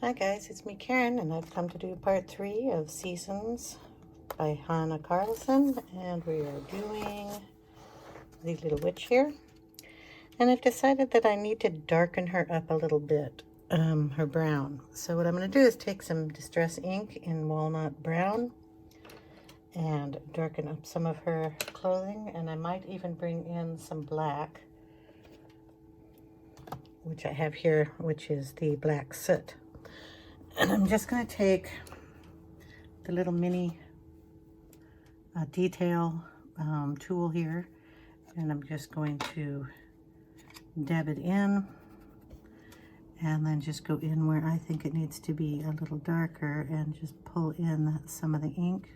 Hi guys, it's me Karen, and I've come to do part 3 of Seasons by Hanna Karlzon, and we are doing the little witch here. And I've decided that I need to darken her up a little bit, her brown. So what I'm going to do is take some Distress ink in walnut brown and darken up some of her clothing, and I might even bring in some black, which I have here, which is the black soot. And I'm just going to take the little mini detail tool here, and I'm just going to dab it in and then just go in where I think it needs to be a little darker and just pull in some of the ink.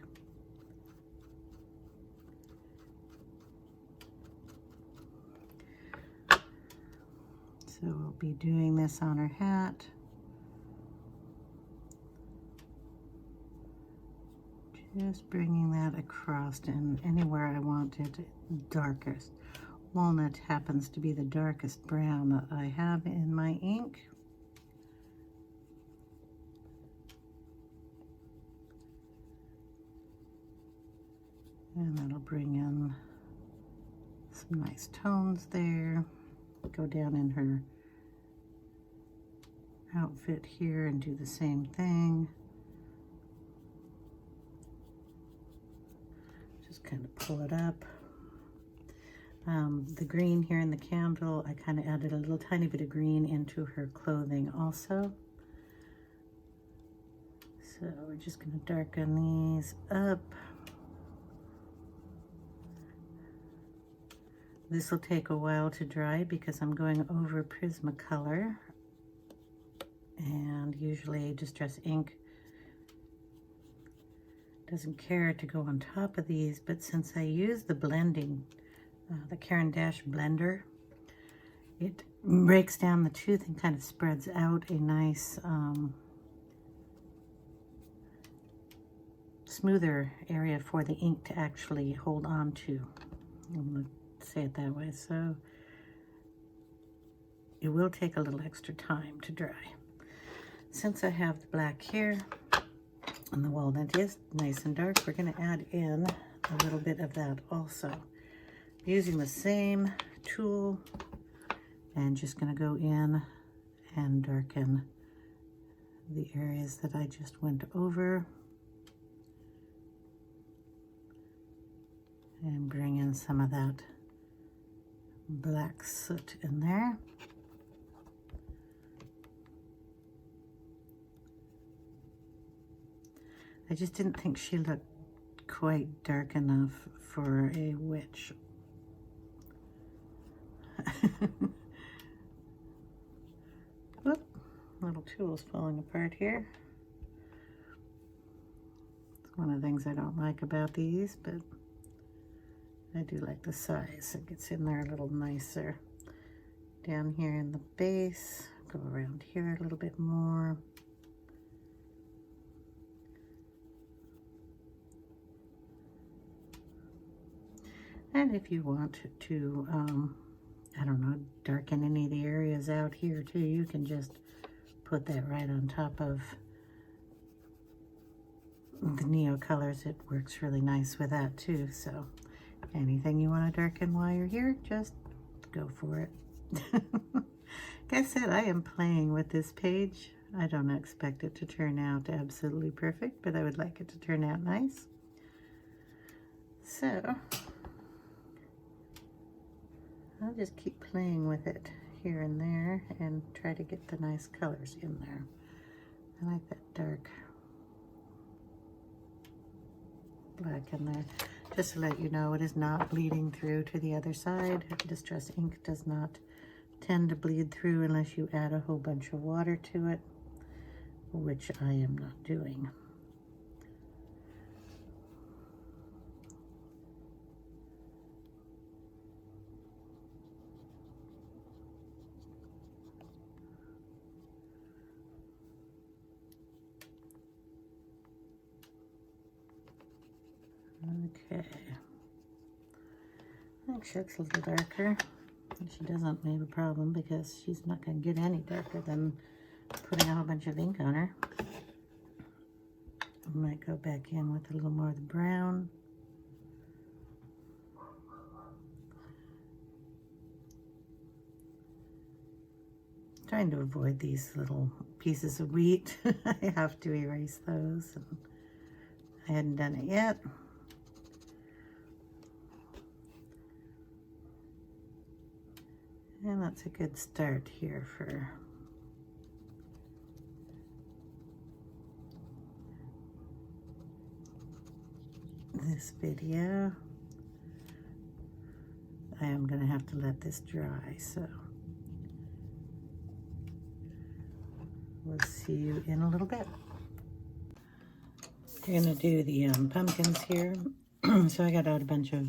So we'll be doing this on her hat. Just bringing that across and anywhere I want it darkest. Walnut happens to be the darkest brown that I have in my ink. And that'll bring in some nice tones there. Go down in her outfit here and do the same thing. Just kind of pull it up. The green here in the candle, I kind of added a little tiny bit of green into her clothing also. So we're just going to darken these up. This will take a while to dry because I'm going over Prismacolor, and usually Distress ink doesn't care to go on top of these, but since I use the blending, the Caran d'Ache blender, it breaks down the tooth and kind of spreads out a nice smoother area for the ink to actually hold on to. I'm going to say it that way. So it will take a little extra time to dry. Since I have the black here and the walnut is nice and dark, we're going to add in a little bit of that also. Using the same tool and just going to go in and darken the areas that I just went over and bring in some of that black soot in there. I just didn't think she looked quite dark enough for a witch. Whoop, little tool's falling apart here. It's one of the things I don't like about these, but I do like the size. It gets in there a little nicer. Down here in the base, go around here a little bit more. And if you want to, I don't know, darken any of the areas out here too, you can just put that right on top of the Neocolors. It works really nice with that too. So anything you want to darken while you're here, just go for it. Like I said, I am playing with this page. I don't expect it to turn out absolutely perfect, but I would like it to turn out nice. So I'll just keep playing with it here and there and try to get the nice colors in there. I like that dark black in there. Just to let you know, it is not bleeding through to the other side. Distress ink does not tend to bleed through unless you add a whole bunch of water to it, which I am not doing. Okay, I think she looks a little darker. She doesn't have a problem because she's not going to get any darker than putting a whole bunch of ink on her. I might go back in with a little more of the brown. Trying to avoid these little pieces of wheat. I have to erase those. And I hadn't done it yet. And that's a good start here for this video. I am going to have to let this dry, so we'll see you in a little bit. We're going to do the pumpkins here. So I got out a bunch of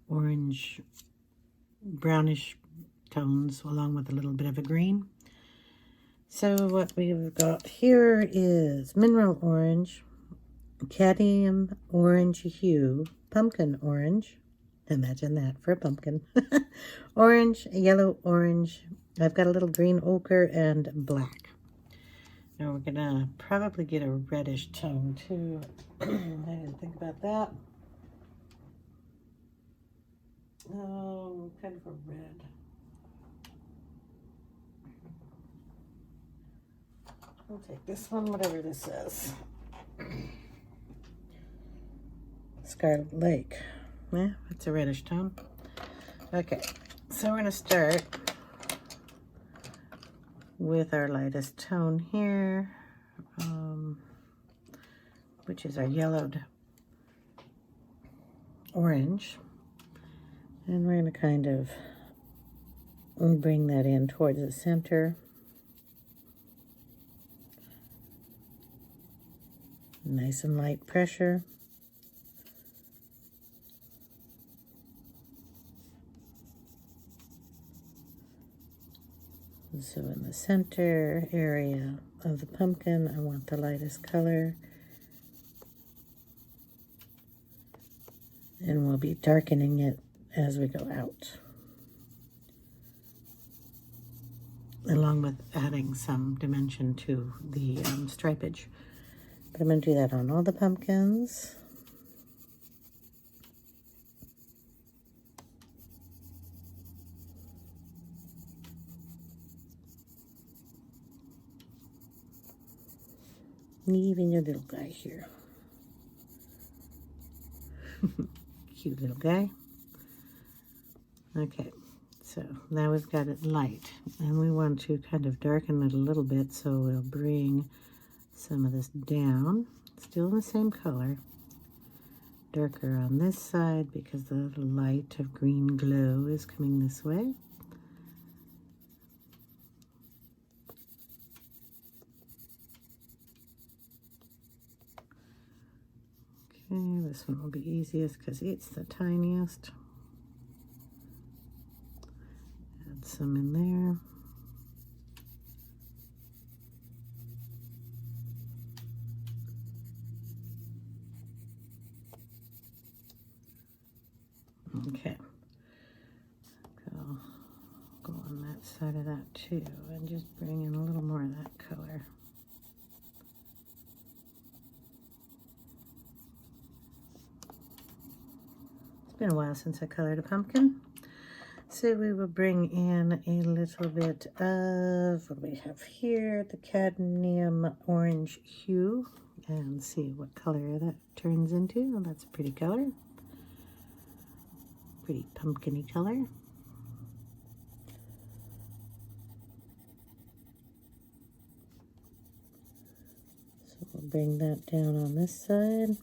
orange, brownish tones along with a little bit of a green. So what we've got here is mineral orange, cadmium orange hue, pumpkin orange. Imagine that for a pumpkin. Orange, yellow orange. I've got a little green ochre and black. Now we're gonna probably get a reddish tone too. I didn't think about that. Oh, kind of a red. I'll take this one, whatever this is. Scarlet Lake. Yeah, it's a reddish tone. Okay, so we're going to start with our lightest tone here, which is our yellowed orange. And we're going to kind of bring that in towards the center. Nice and light pressure. So in the center area of the pumpkin, I want the lightest color. And we'll be darkening it as we go out, along with adding some dimension to the stripage. But I'm going to do that on all the pumpkins. Even your little guy here. Cute little guy. Okay, so now we've got it light, and we want to kind of darken it a little bit, so we'll bring some of this down, still the same color, darker on this side because the light of green glow is coming this way. Okay, this one will be easiest because it's the tiniest. Add some in there. Okay, go on that side of that too, and just bring in a little more of that color. It's been a while since I colored a pumpkin, so we will bring in a little bit of, what do we have here, the cadmium orange hue, and see what color that turns into. Well, that's a pretty color. Pretty pumpkin-y color. So we'll bring that down on this side.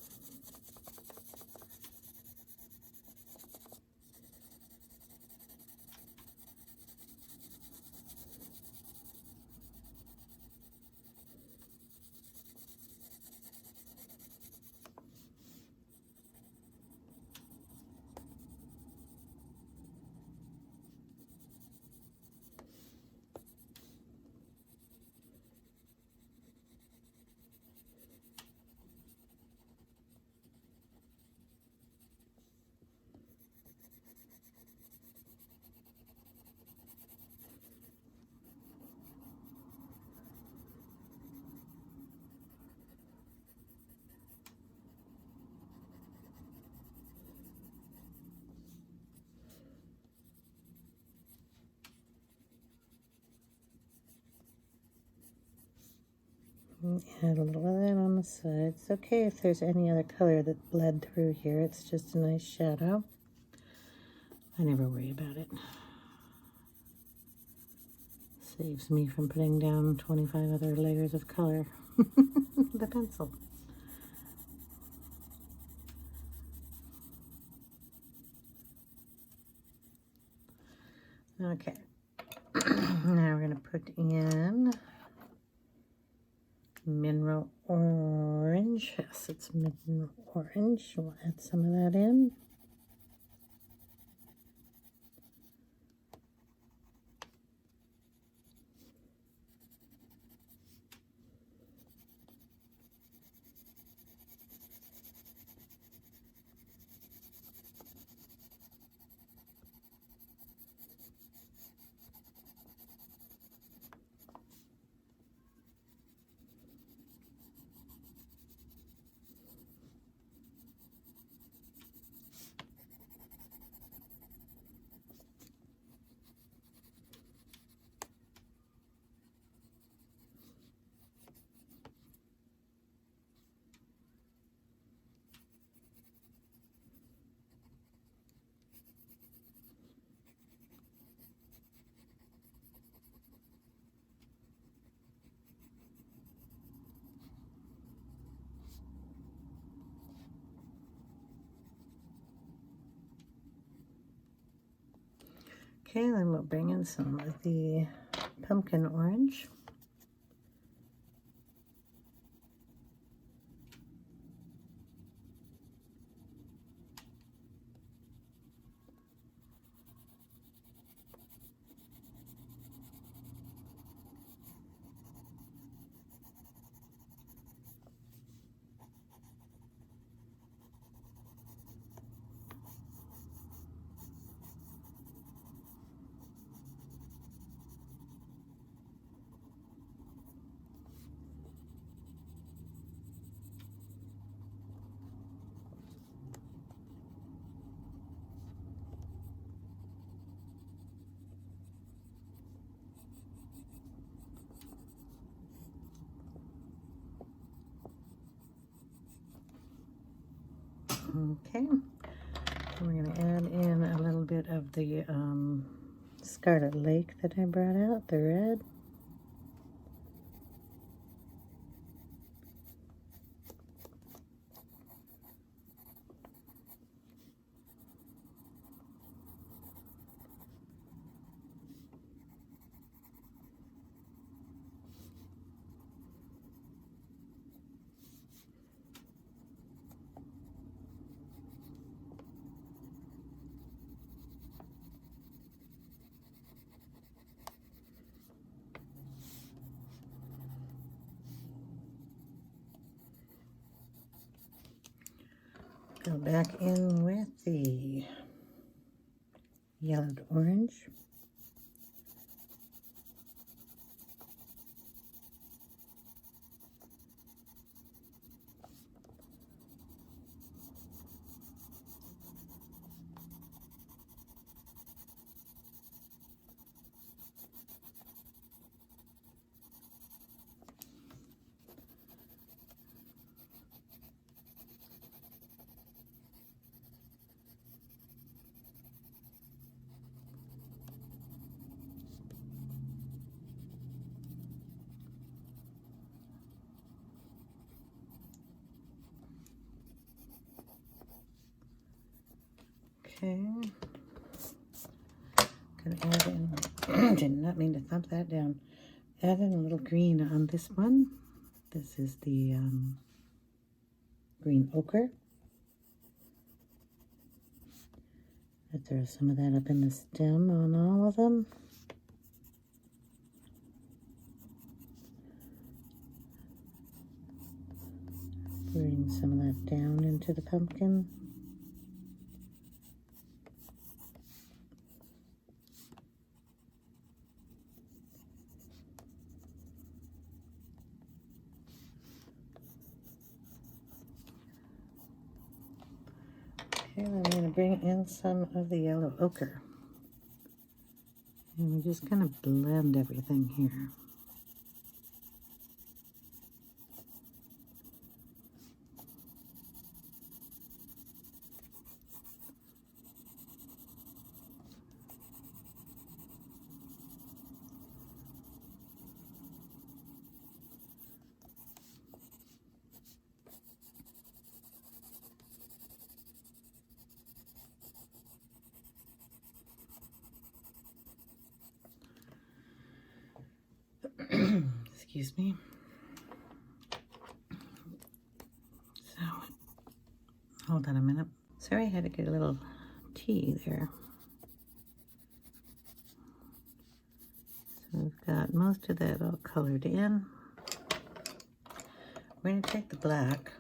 Add a little of that on the sides. Okay if there's any other color that bled through here. It's just a nice shadow. I never worry about it. Saves me from putting down 25 other layers of color with a pencil. Okay, now we're going to put in mineral orange. Yes, it's mineral orange. We'll add some of that in. Okay, then we'll bring in some of the pumpkin orange. Okay, we're going to add in a little bit of the Scarlet Lake that I brought out, the red. Go back in with the yellowed orange. Okay, gonna add in, did not mean to thump that down. Add in a little green on this one. This is the green ochre. I throw some of that up in the stem on all of them. Bring some of that down into the pumpkin. Okay, then I'm going to bring in some of the yellow ochre. And we just kind of blend everything here. Excuse me. So, hold on a minute. Sorry, I had to get a little tea there. So we've got most of that all colored in. We're going to take the black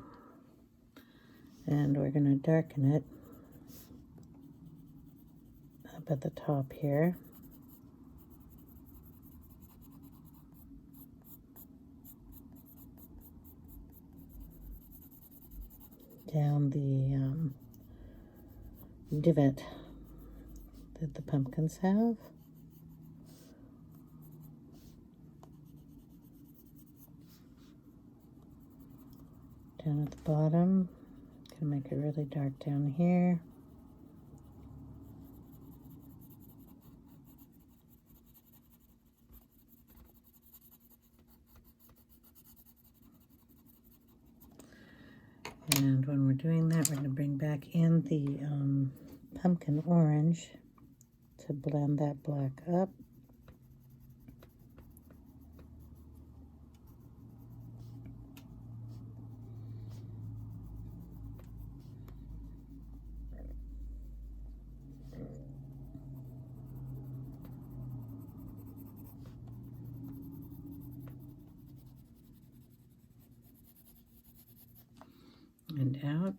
and we're going to darken it up at the top here. Down the divot that the pumpkins have. Down at the bottom, gonna make it really dark down here. And when we're doing that, we're gonna bring back in the pumpkin orange to blend that black up. And out.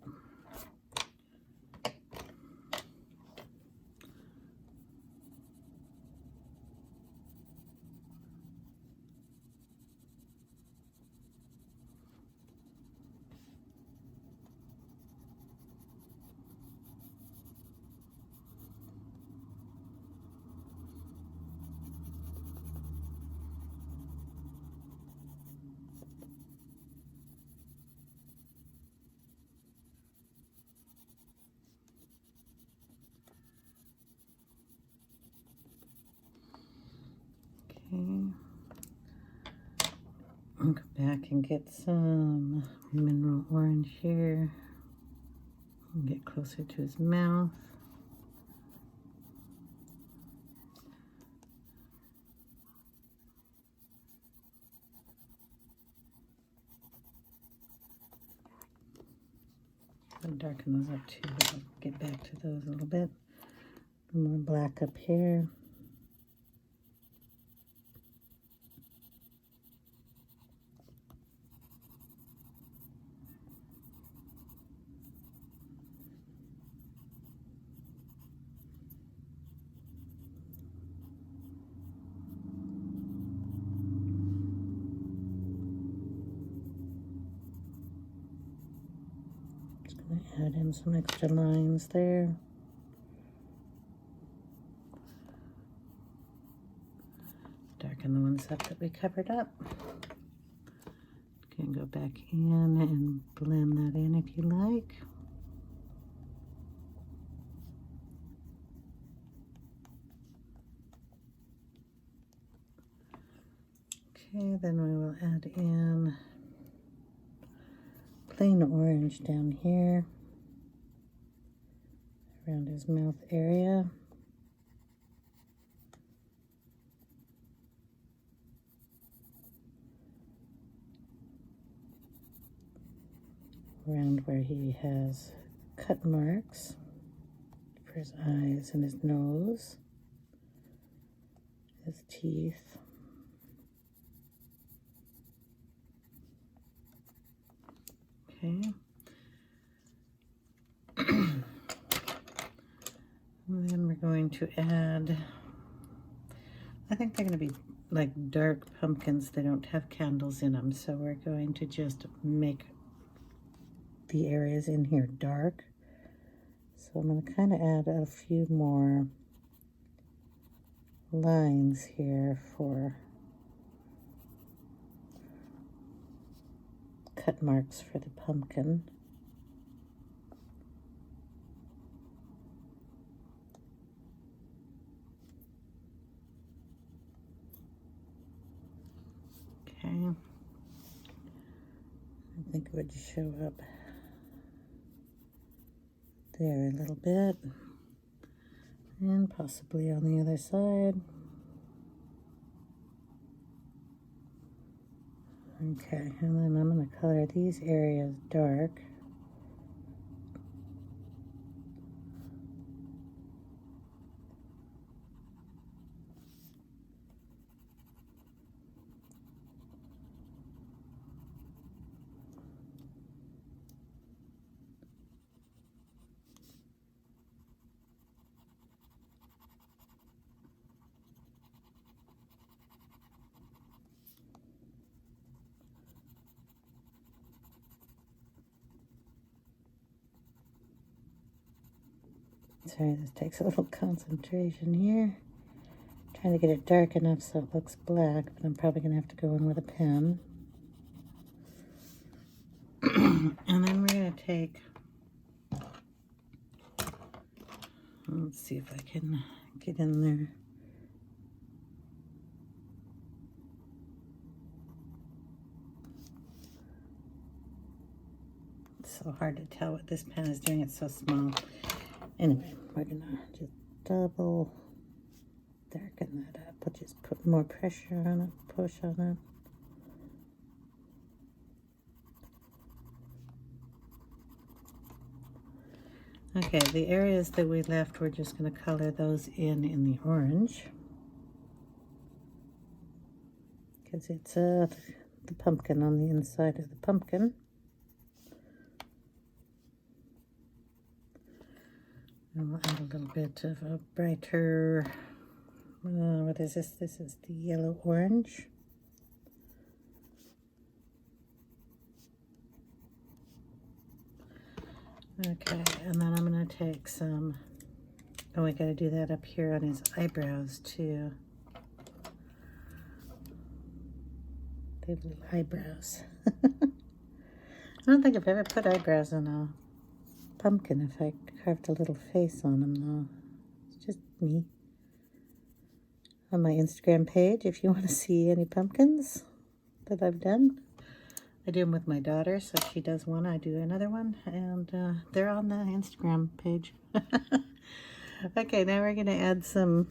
Okay. I'll go back and get some mineral orange here. And get closer to his mouth. I'll darken those up too, but I'll get back to those a little bit. More black up here. Add in some extra lines there. Darken the ones up that we covered up. You can go back in and blend that in if you like. Okay, then we will add in plain orange down here around his mouth area. Around where he has cut marks for his eyes and his nose, his teeth. Okay. And then we're going to add, I think they're going to be like dark pumpkins. They don't have candles in them, so we're going to just make the areas in here dark. So I'm going to kind of add a few more lines here for cut marks for the pumpkin. Okay, I think it would show up there a little bit, and possibly on the other side. Okay, and then I'm going to color these areas dark. Sorry, this takes a little concentration here. Trying to get it dark enough so it looks black, but I'm probably going to have to go in with a pen. And then we're going to take, let's see if I can get in there. It's so hard to tell what this pen is doing, it's so small. Anyway, we're going to just double darken that up. We'll just put more pressure on it, push on it. Okay, the areas that we left, we're just going to color those in the orange. Because it's the pumpkin on the inside of the pumpkin. And we'll add a little bit of a brighter, what is this? This is the yellow-orange. Okay, and then I'm going to take some, oh, we got to do that up here on his eyebrows too. They have little eyebrows. I don't think I've ever put eyebrows on a pumpkin if I carved a little face on them though. It's just me. On my Instagram page, if you want to see any pumpkins that I've done. I do them with my daughter, so if she does one, I do another one, and they're on the Instagram page. Okay, now we're going to add some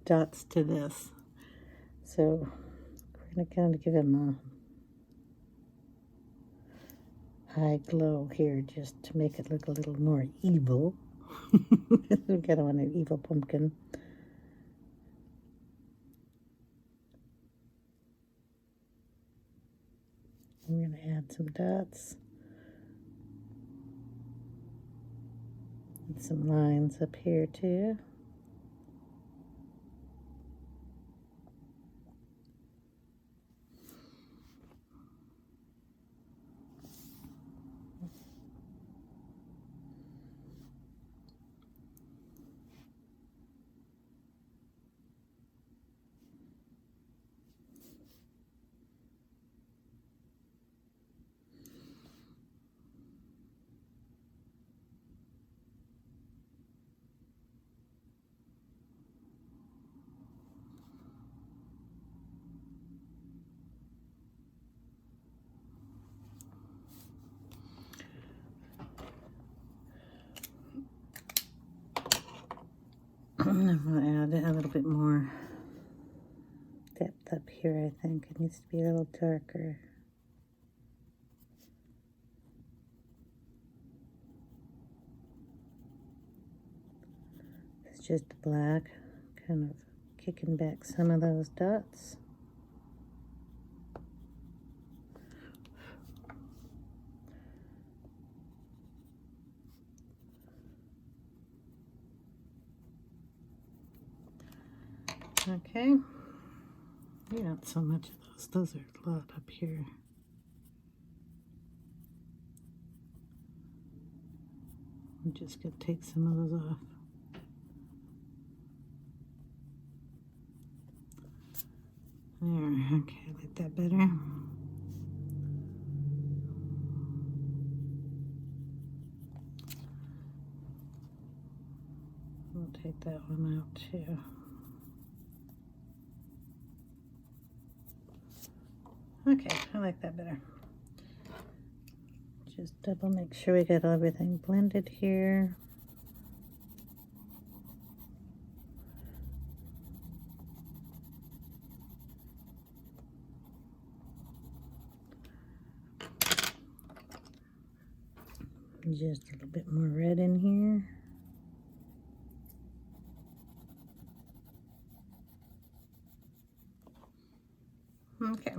dots to this. So we're going to kind of give him a eye glow here, just to make it look a little more evil. We kind of want an evil pumpkin. I'm going to add some dots and some lines up here too. I'm going to add a little bit more depth up here, I think. It needs to be a little darker. It's just black, kind of kicking back some of those dots. Okay, we got so much of those. Those are a lot up here. I'm just going to take some of those off. There, okay, I like that better. We'll take that one out too. Okay, I like that better. Just double make sure we got everything blended here. Just a little bit more red in here. Okay,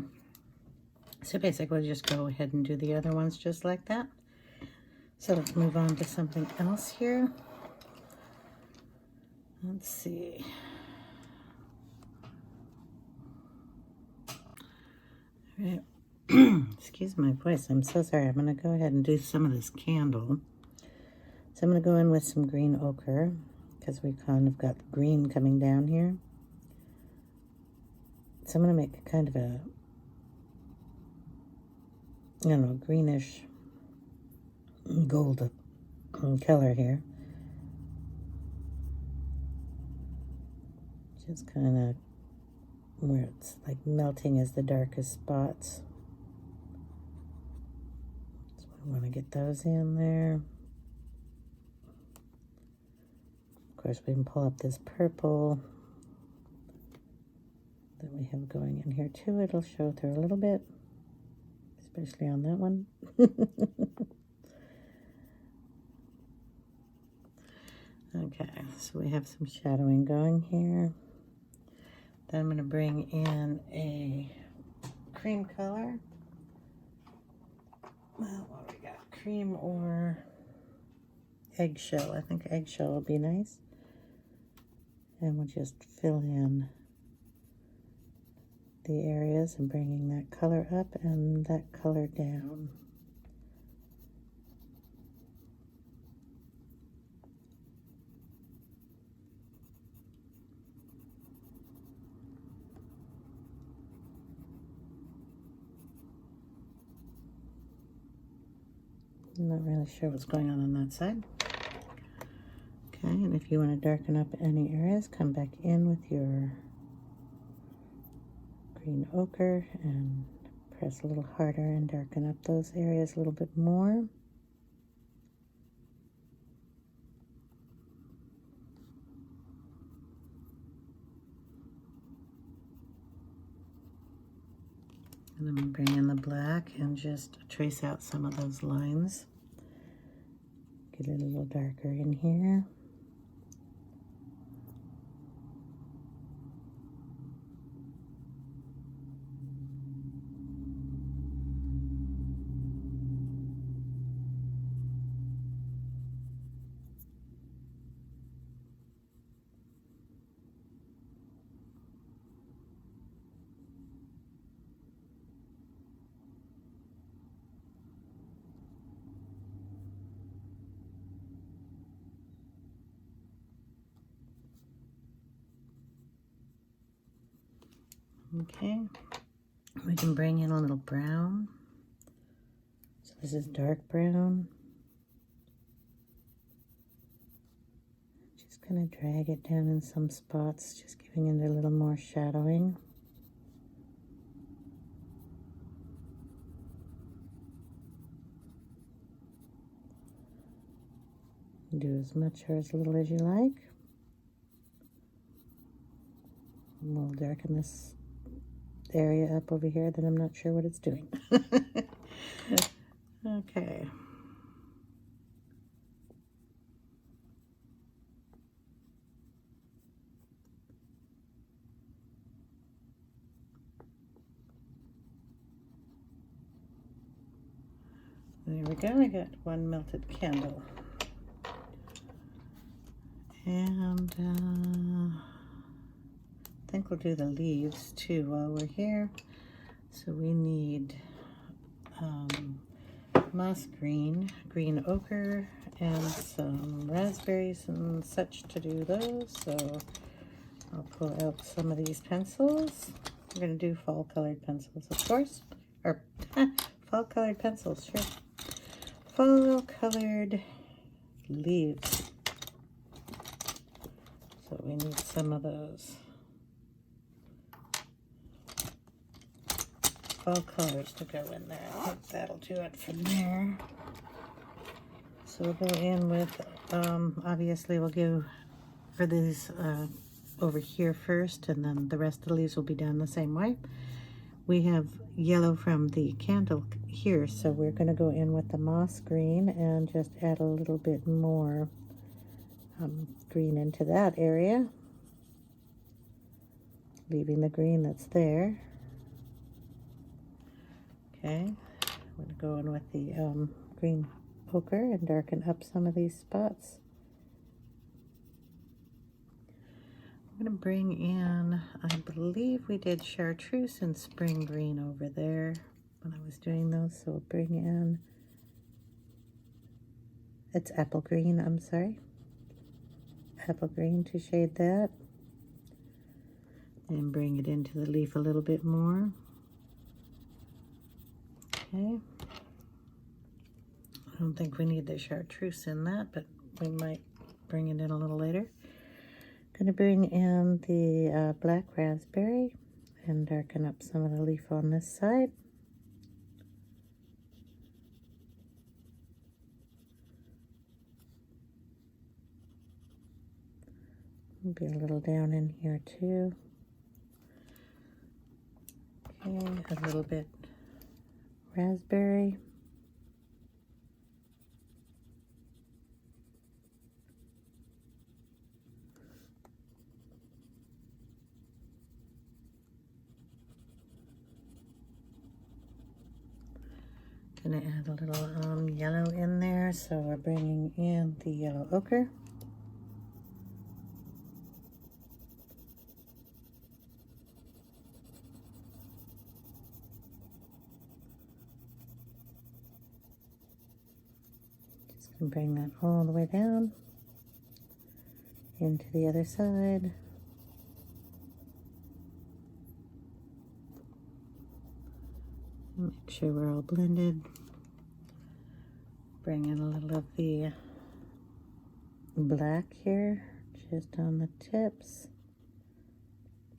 so basically just go ahead and do the other ones just like that. So let's move on to something else here. Let's see. All right. Excuse my voice, I'm so sorry. I'm going to go ahead and do some of this candle. So I'm going to go in with some green ochre because we kind of got green coming down here. So I'm going to make a kind of a, I don't know, greenish gold color here. Just kind of where it's like melting as the darkest spots. So I want to get those in there. Of course, we can pull up this purple that we have going in here too. It'll show through a little bit, especially on that one. Okay, so we have some shadowing going here. Then I'm going to bring in a cream color. Well, what do we got? Cream or eggshell. I think eggshell will be nice. And we'll just fill in the areas and bringing that color up and that color down. I'm not really sure what's going on that side. Okay, and if you want to darken up any areas, come back in with your green ochre and press a little harder and darken up those areas a little bit more. And then we bring in the black and just trace out some of those lines. Get it a little darker in here. Okay, we can bring in a little brown. So this is dark brown. Just kind of drag it down in some spots, just giving it a little more shadowing. Do as much or as little as you like. And we'll darken this area up over here that I'm not sure what it's doing. Okay. There we go, I got one melted candle. And I think we'll do the leaves too while we're here. So we need moss green, green ochre, and some raspberries and such to do those. So I'll pull out some of these pencils. We're going to do fall colored pencils, of course. Or fall colored pencils, sure. Fall colored leaves. So we need some of those fall colors to go in there. I think that'll do it from there. So we'll go in with, obviously we'll go for these over here first, and then the rest of the leaves will be done the same way. we have yellow from the candle here, so we're going to go in with the moss green and just add a little bit more green into that area, leaving the green that's there. Okay, I'm going to go in with the green ochre and darken up some of these spots. I'm going to bring in, I believe we did Chartreuse and spring green over there when I was doing those, so we'll bring in, it's apple green, I'm sorry, apple green to shade that, and bring it into the leaf a little bit more. Okay, I don't think we need the Chartreuse in that, but we might bring it in a little later. Going to bring in the black raspberry and darken up some of the leaf on this side. Be a little down in here too. Okay, a little bit raspberry. Gonna add a little yellow in there, so we're bringing in the yellow ochre. Just gonna bring that all the way down into the other side. Make sure we're all blended. Bring in a little of the black here, just on the tips.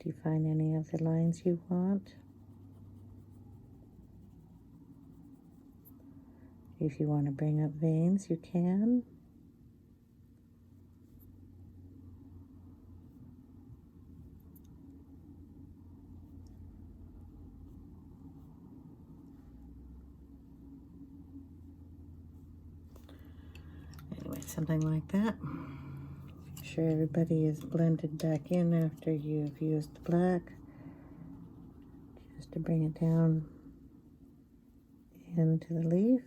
Define any of the lines you want. If you want to bring up veins, you can. Something like that. Make sure everybody is blended back in after you've used the black, just to bring it down into the leaf.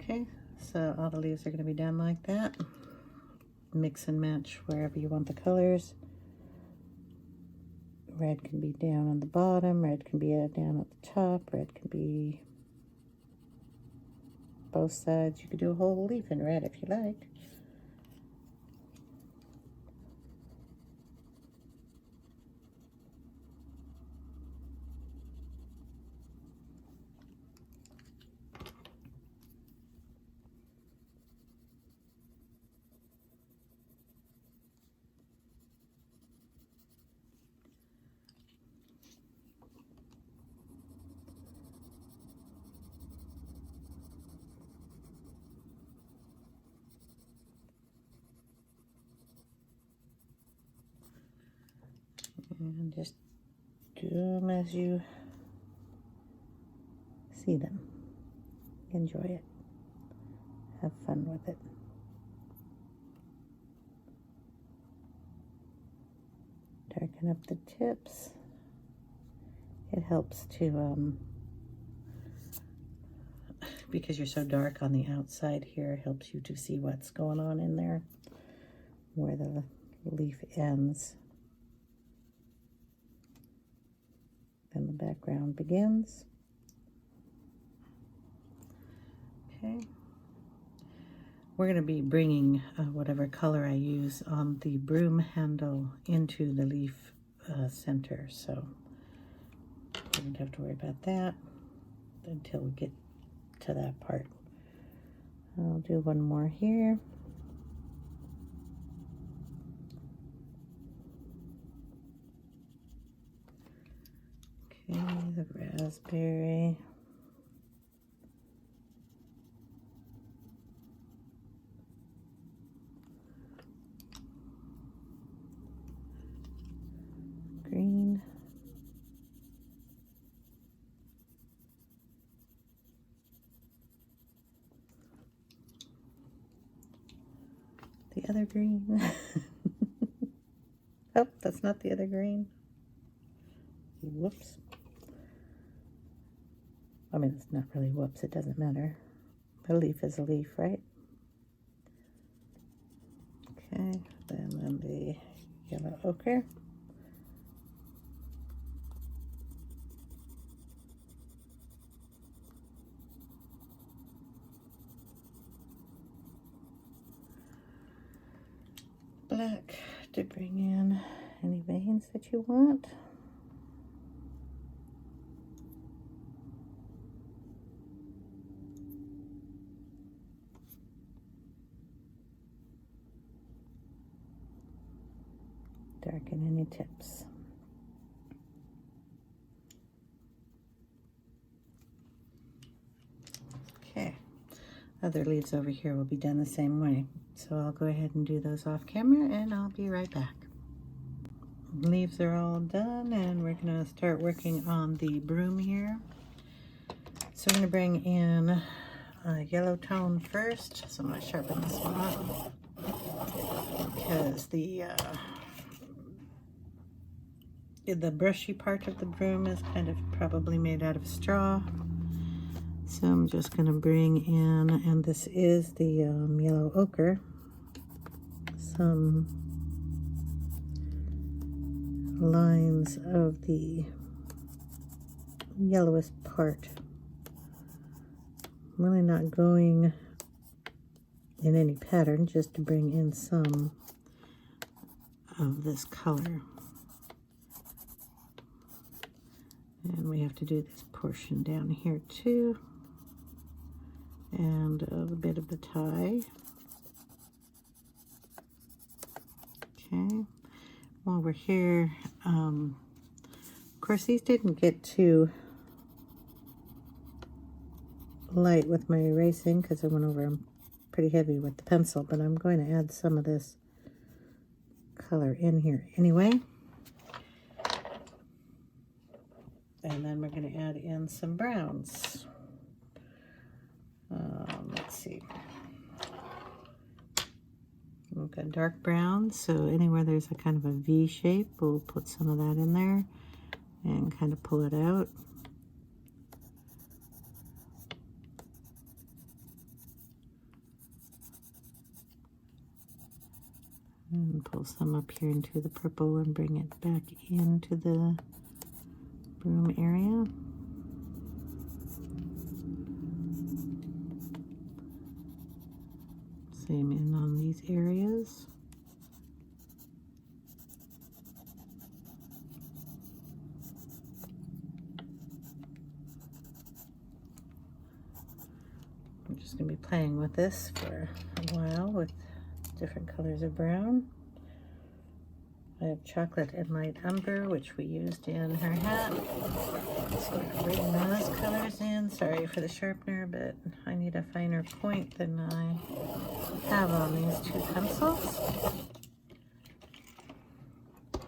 Okay, so all the leaves are going to be done like that. Mix and match wherever you want the colors. Red can be down on the bottom, red can be down at the top, red can be both sides. You could do a whole leaf in red if you like. And just do them as you see them. Enjoy it. Have fun with it. Darken up the tips. It helps to, because you're so dark on the outside here, it helps you to see what's going on in there, where the leaf ends. Then the background begins. Okay. We're going to be bringing whatever color I use on the broom handle into the leaf center, so we don't have to worry about that until we get to that part. I'll do one more here. Okay, the raspberry. other green. Oh, that's not the other green. Whoops. I mean, it's not really whoops, it doesn't matter. A leaf is a leaf, right? Okay, then the yellow ochre. Black to bring in any veins that you want. Darken any tips. Okay, other leaves over here will be done the same way. So I'll go ahead and do those off camera and I'll be right back. Leaves are all done and we're gonna start working on the broom here. So I'm gonna bring in a yellow tone first. So I'm gonna sharpen this one up because the brushy part of the broom is kind of probably made out of straw. So I'm just going to bring in, and this is the yellow ochre, some lines of the yellowest part. I'm really not going in any pattern, just to bring in some of this color. And we have to do this portion down here too. And a bit of the tie. Okay. While we're here, of course these didn't get too light with my erasing because I went over them pretty heavy with the pencil, but I'm going to add some of this color in here anyway. And then we're going to add in some browns. Let's see. We've got dark brown, so anywhere there's a kind of a V shape, we'll put some of that in there and kind of pull it out. And pull some up here into the purple and bring it back into the broom area. Same in on these areas. I'm just going to be playing with this for a while with different colors of brown. I have chocolate and light umber, which we used in her hat. So I'm going to bring those colors in. Sorry for the sharpener, but I need a finer point than I have on these two pencils. Put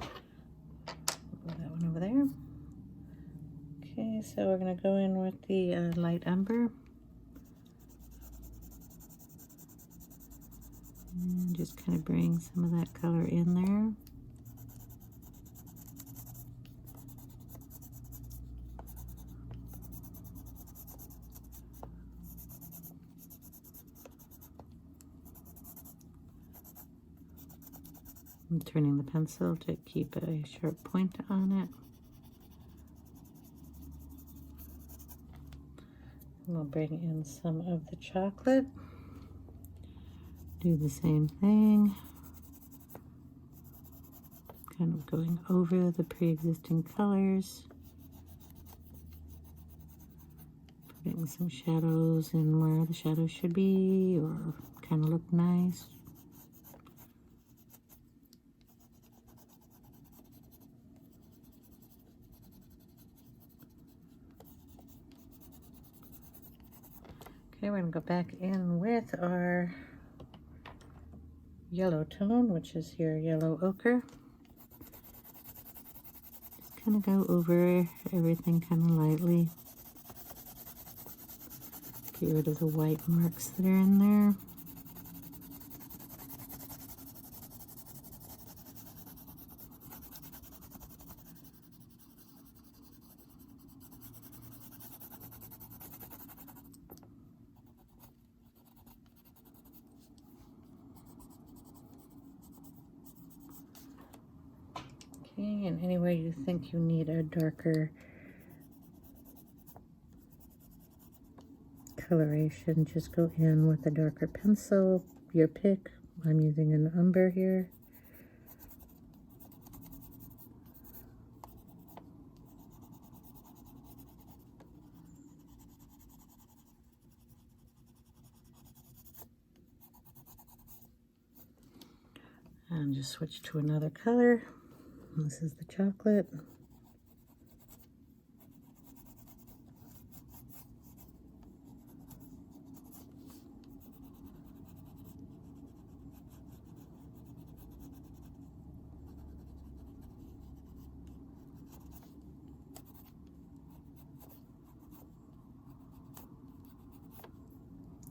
that one over there. Okay, so we're going to go in with the light umber. And just kind of bring some of that color in there. I'm turning the pencil to keep a sharp point on it. And we'll bring in some of the chocolate. Do the same thing. Kind of going over the pre-existing colors. Putting some shadows in where the shadows should be, or kind of look nice. Okay, we're going to go back in with our yellow tone, which is your yellow ochre. Just kind of go over everything kind of lightly. Get rid of the white marks that are in there. Okay, and anywhere you think you need a darker coloration, just go in with a darker pencil, your pick. I'm using an Umber here. And just switch to another color. This is the chocolate.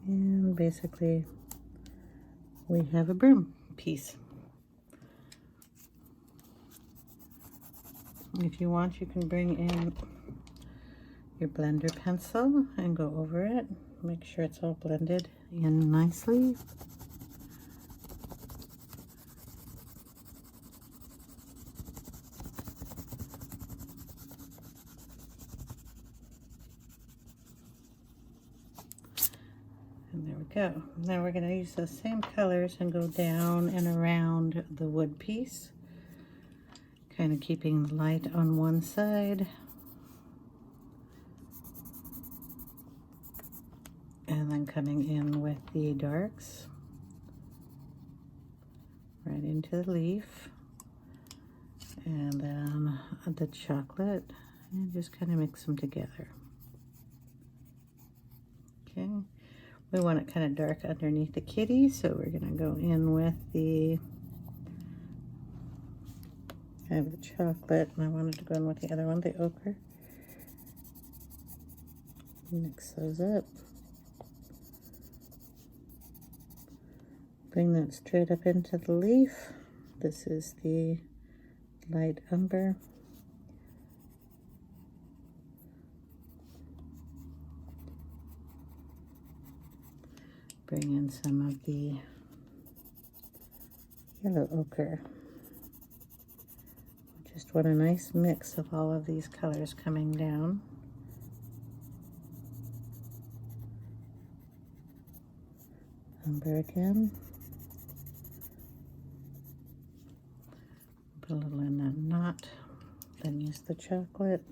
And basically, we have a broom piece. If you want, you can bring in your blender pencil and go over it. Make sure it's all blended in nicely. And there we go. Now we're going to use those same colors and go down and around the wood piece, kind of keeping the light on one side and then coming in with the darks right into the leaf, and then the chocolate, and just kind of mix them together. Okay. We want it kind of dark underneath the kitty, so we're going to go in with the kind of the chocolate, and I wanted to go in with the other one, the ochre. Mix those up. Bring that straight up into the leaf. This is the light umber. Bring in some of the yellow ochre. Just want a nice mix of all of these colors coming down. Umber again. Put a little in that knot, then use the chocolate.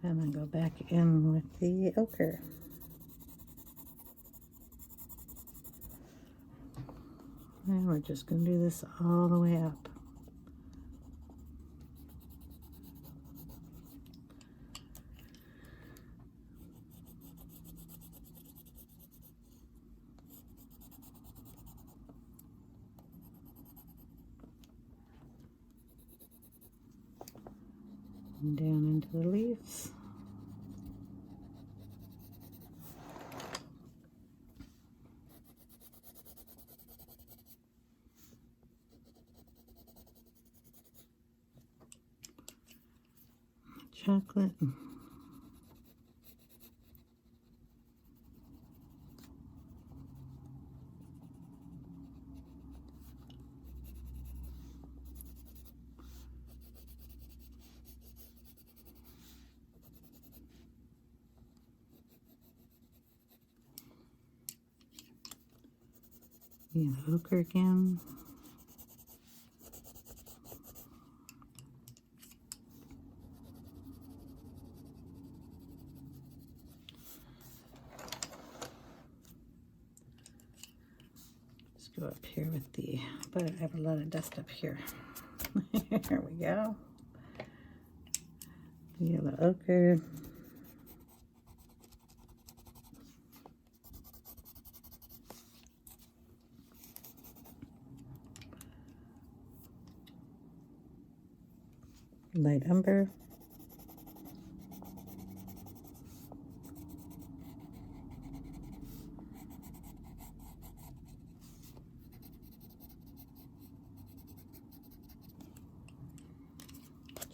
And then go back in with the ochre. And we're just going to do this all the way up. And down into the leaves. Chocolate. Yeah, ochre again. Go up here with the, but I have a lot of dust up here. Here we go. Yellow ochre. Light umber.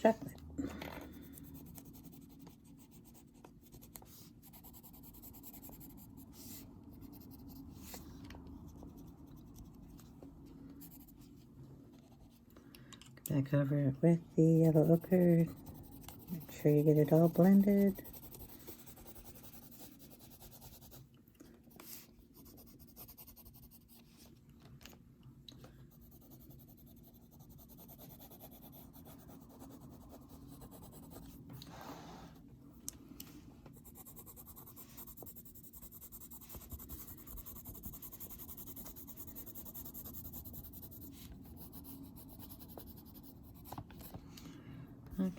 Chocolate. Back over it with the yellow ochre. Make sure you get it all blended.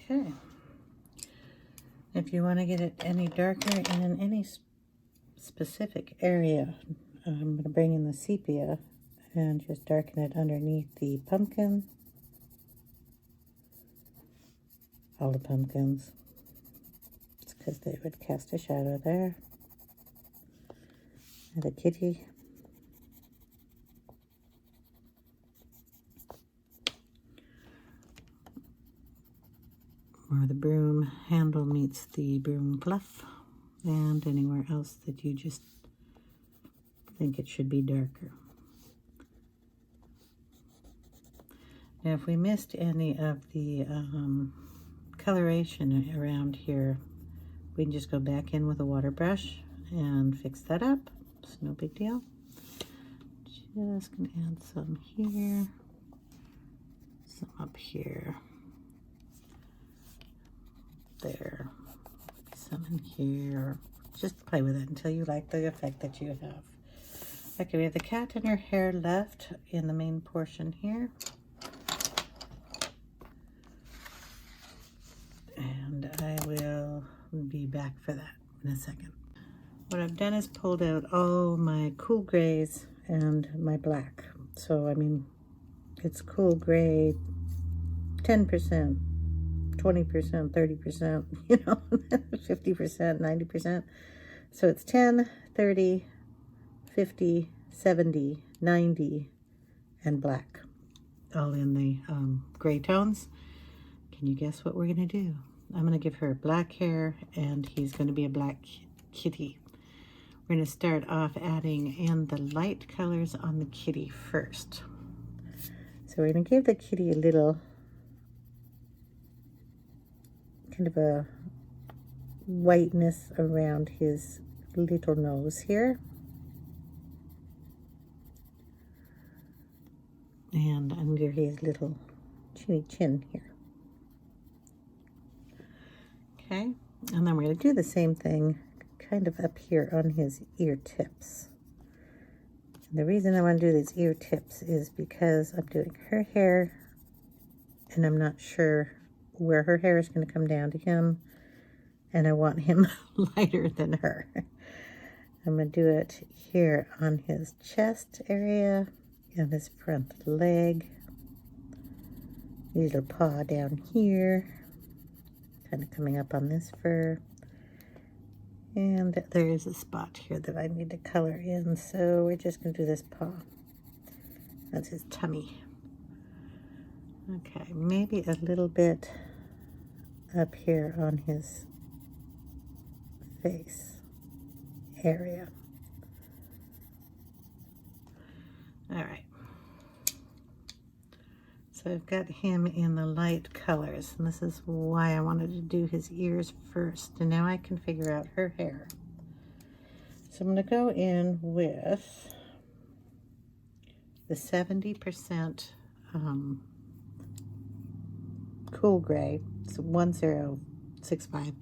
Okay. If you want to get it any darker in any specific area, I'm going to bring in the sepia and just darken it underneath the pumpkin. All the pumpkins. It's because they would cast a shadow there. And a kitty. Where the broom handle meets the broom fluff, and anywhere else that you just think it should be darker. Now if we missed any of the coloration around here, we can just go back in with a water brush and fix that up. It's no big deal. Just gonna add some here, some up here. There, some in here. Just play with it until you like the effect that you have. Okay, we have the cat and her hair left in the main portion here. And I will be back for that in a second. What I've done is pulled out all my cool grays and my black. So, I mean, it's cool gray 10%. 20%, 30%, you know, 50%, 90%. So it's 10, 30, 50, 70, 90, and black, all in the gray tones. Can you guess what we're going to do? I'm going to give her black hair, and he's going to be a black kitty. We're going to start off adding in the light colors on the kitty first. So we're going to give the kitty a little kind of a whiteness around his little nose here. And under his little chinny chin here. Okay, and then we're going to do the same thing kind of up here on his ear tips. And the reason I want to do these ear tips is because I'm doing her hair and I'm not sure where her hair is going to come down to him, and I want him lighter than her. I'm going to do it here on his chest area and his front leg, little paw down here, kind of coming up on this fur, and there is a spot here that I need to color in, so we're just going to do this paw. That's his tummy. Okay, maybe a little bit up here on his face area. All right. So I've got him in the light colors, and this is why I wanted to do his ears first. And now I can figure out her hair. So I'm going to go in with the 70% cool gray, so 1065,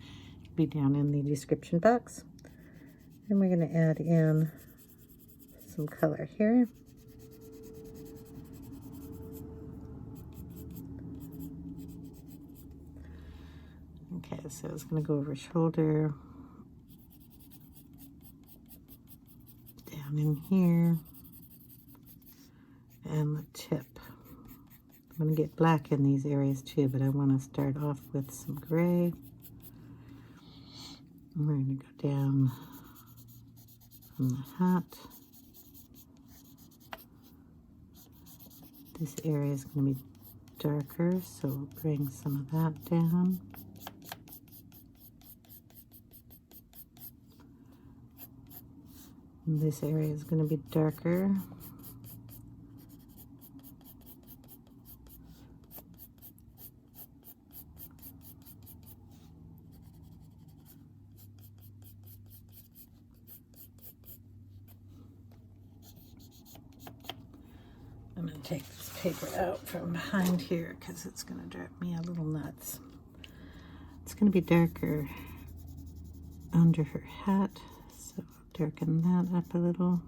be down in the description box. And we're going to add in some color here. Okay, so it's going to go over shoulder, down in here, and the tip. I'm going to get black in these areas too, but I want to start off with some gray. And we're going to go down from the hat. This area is going to be darker, so we'll bring some of that down. And this area is going to be darker. I'm going to take this paper out from behind here because it's going to drive me a little nuts. It's going to be darker under her hat, so darken that up a little.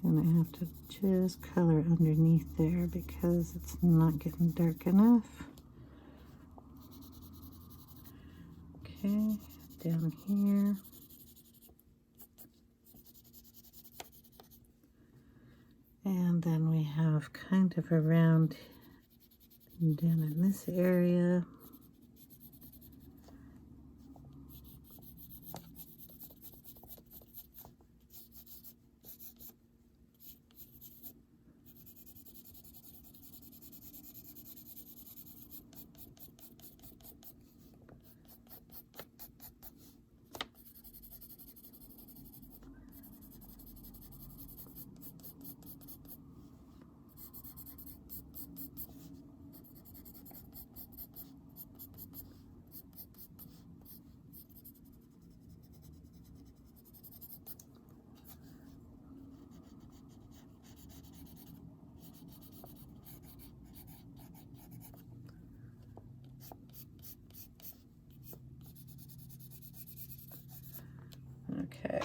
And I have to just color underneath there because it's not getting dark enough. Okay, down here. And then we have kind of around down in this area. Okay.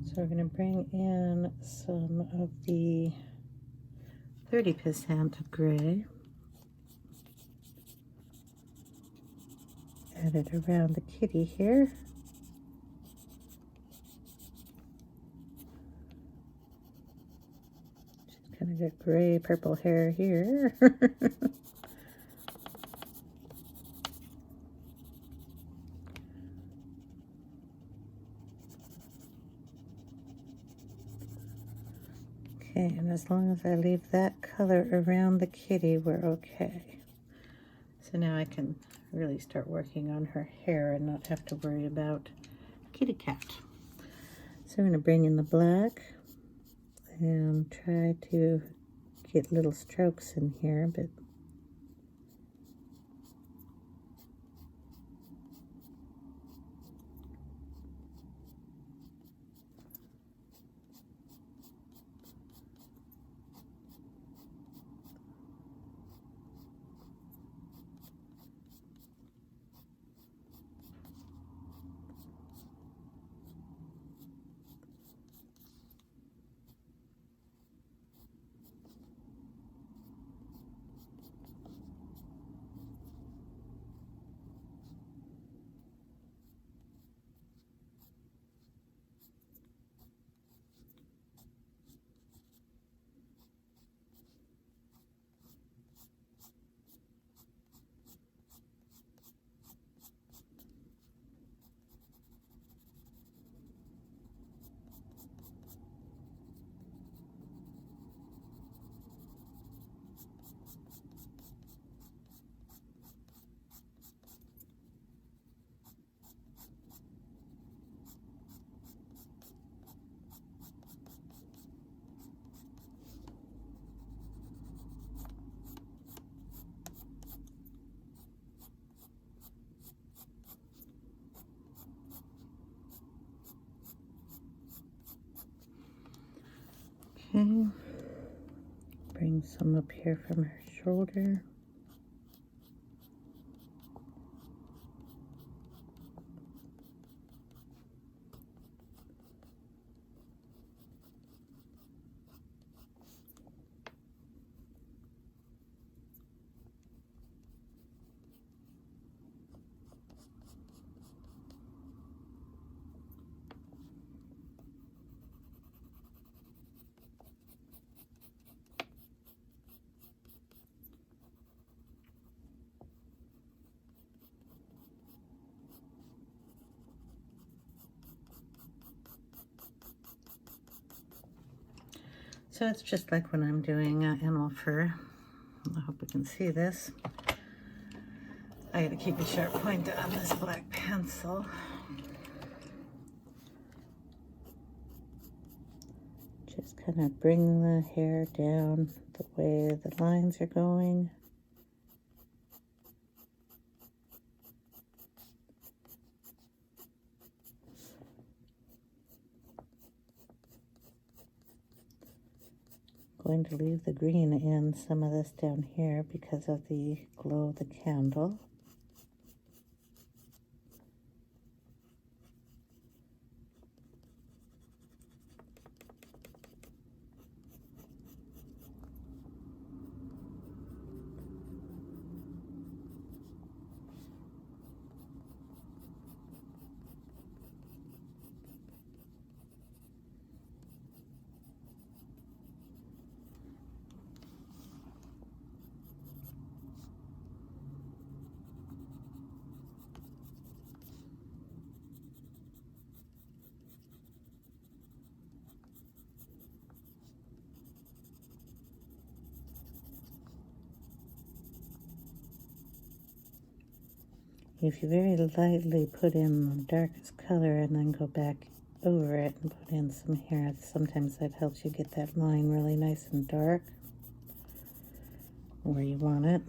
So we're going to bring in some of the 30% of gray. Add it around the kitty here. She's kind of got gray purple hair here. Okay, and as long as I leave that color around the kitty, we're okay. So now I can really start working on her hair and not have to worry about kitty cat. So I'm going to bring in the black and try to get little strokes in here, but okay. Bring some up here from her shoulder. So it's just like when I'm doing animal fur. I hope we can see this. I gotta keep a sharp point on this black pencil. Just kind of bring the hair down the way the lines are going. Going to leave the green in some of this down here because of the glow of the candle. If you very lightly put in the darkest color and then go back over it and put in some hair, sometimes that helps you get that line really nice and dark where you want it.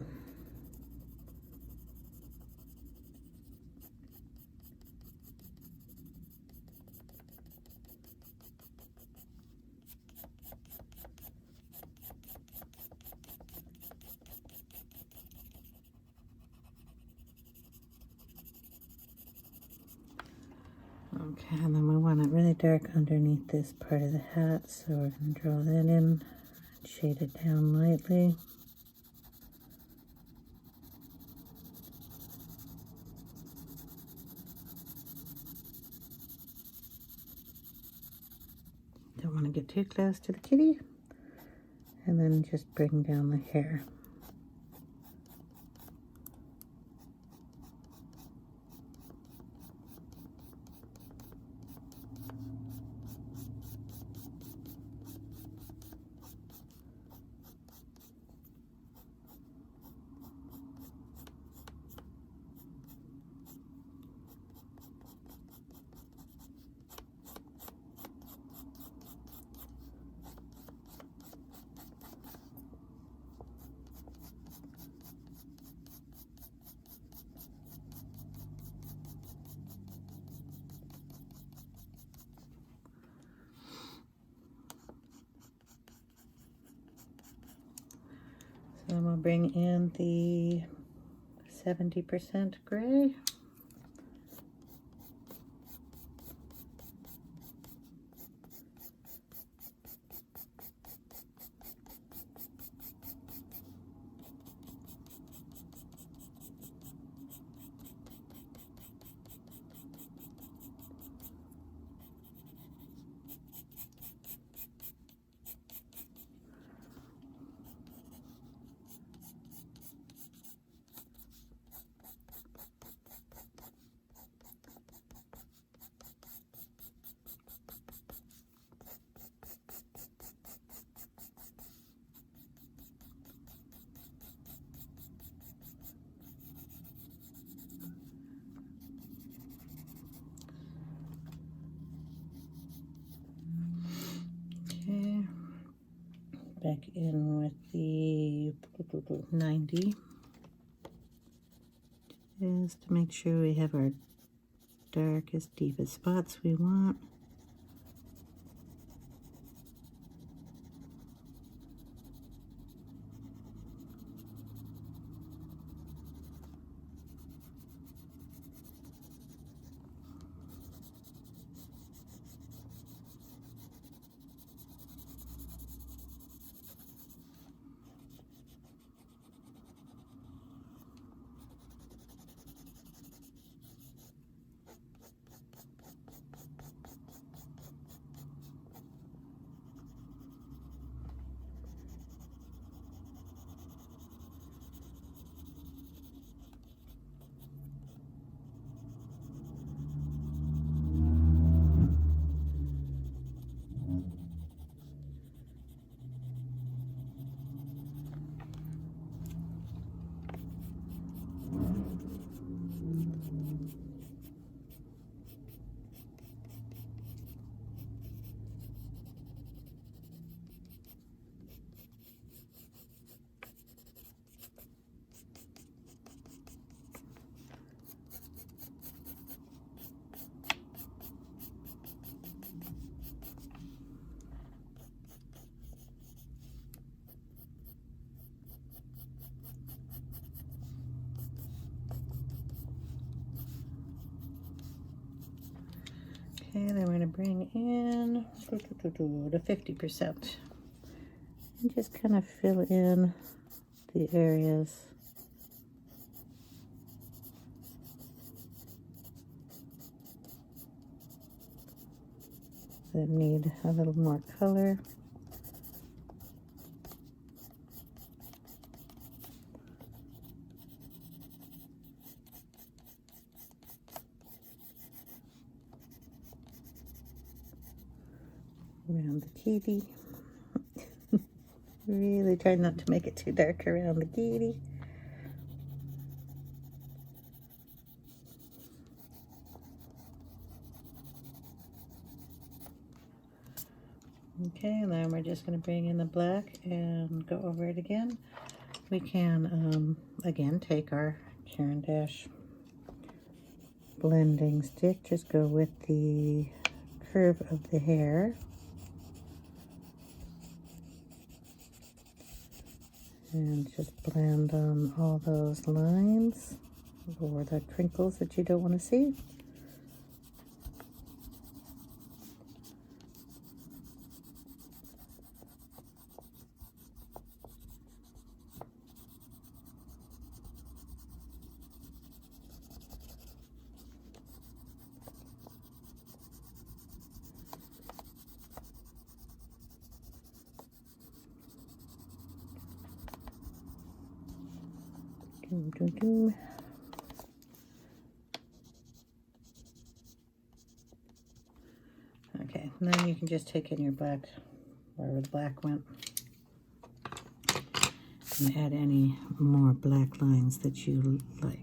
Okay, and then we want it really dark underneath this part of the hat, so we're going to draw that in, shade it down lightly. Don't want to get too close to the kitty, and then just bring down the hair. Then we'll bring in the 70% gray. Okay, back in with the 90, just to make sure we have our darkest, deepest spots we want. Okay, then we're going to bring in the 50% and just kind of fill in the areas that need a little more color. Around the kitty. Really try not to make it too dark around the kitty. Okay, and then we're just going to bring in the black and go over it again. We can, again, take our Caran d'Ache blending stick, just go with the curve of the hair. And just blend on all those lines or the crinkles that you don't want to see. Okay, and then you can just take in your black, wherever the black went, and add any more black lines that you like.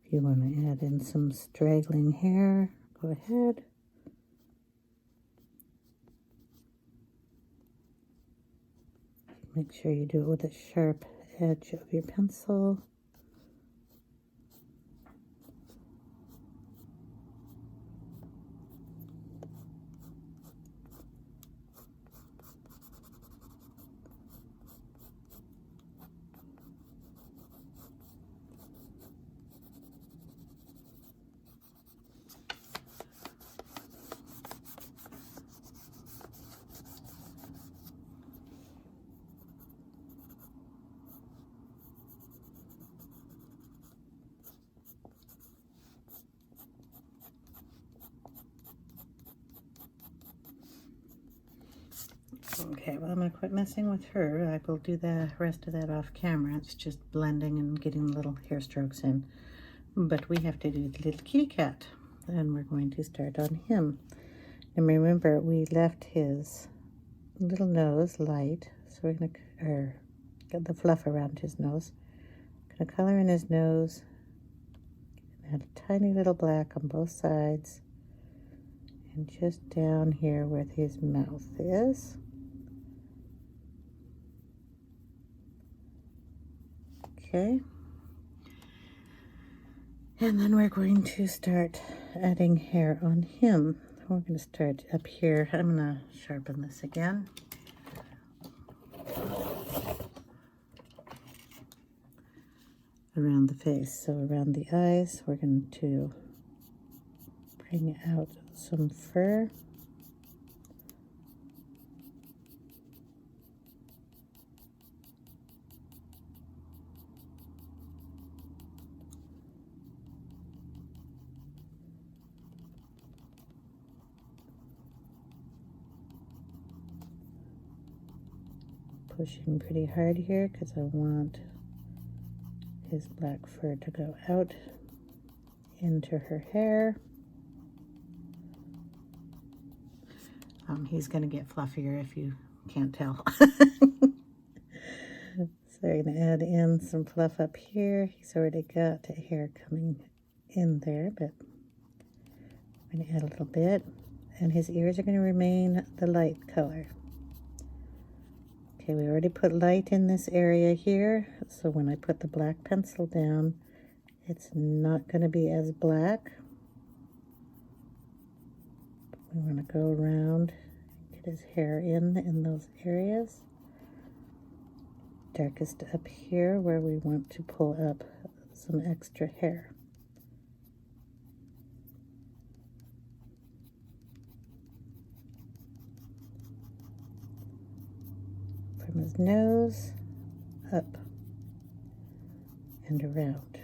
If you want to add in some straggling hair, go ahead. Make sure you do it with a sharp edge of your pencil. Okay, well, I'm going to quit messing with her. I will do the rest of that off camera. It's just blending and getting little hair strokes in. But we have to do the little kitty cat, and we're going to start on him. And remember, we left his little nose light, so we're going to get the fluff around his nose. Going to color in his nose, add a tiny little black on both sides, and just down here where his mouth is. Okay, and then we're going to start adding hair on him. We're going to start up here. I'm going to sharpen this again. Around the face, so around the eyes, we're going to bring out some fur. Pushing pretty hard here because I want his black fur to go out into her hair. He's going to get fluffier if you can't tell. So we're going to add in some fluff up here. He's already got the hair coming in there, but I'm going to add a little bit. And his ears are going to remain the light color. Okay, we already put light in this area here, so when I put the black pencil down, it's not going to be as black. We want to go around, get his hair in those areas. Darkest up here where we want to pull up some extra hair. From his nose up and around.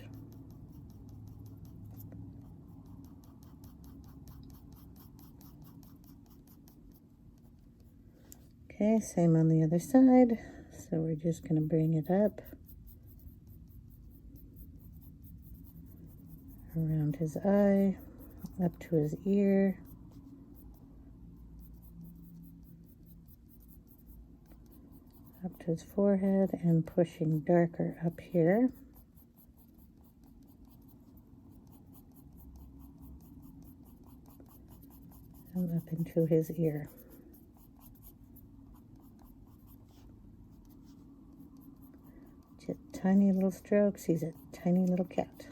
Okay, same on the other side. So we're just going to bring it up around his eye, up to his ear, up to his forehead, and pushing darker up here. And up into his ear. Just tiny little strokes. He's a tiny little cat.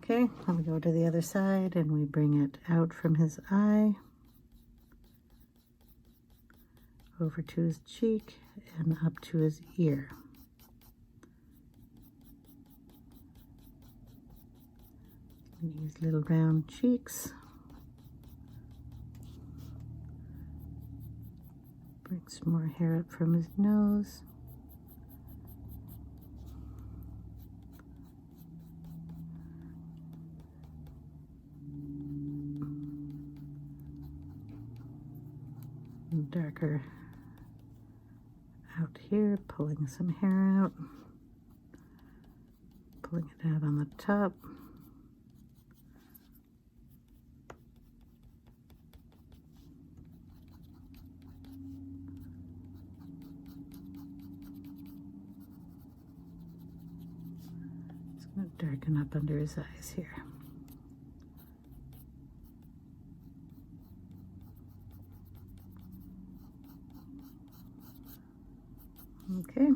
Okay, then we go to the other side and we bring it out from his eye, over to his cheek, and up to his ear. These little round cheeks. Bring some more hair up from his nose. And darker out here, pulling some hair out, pulling it out on the top. It's going to darken up under his eyes here. Okay,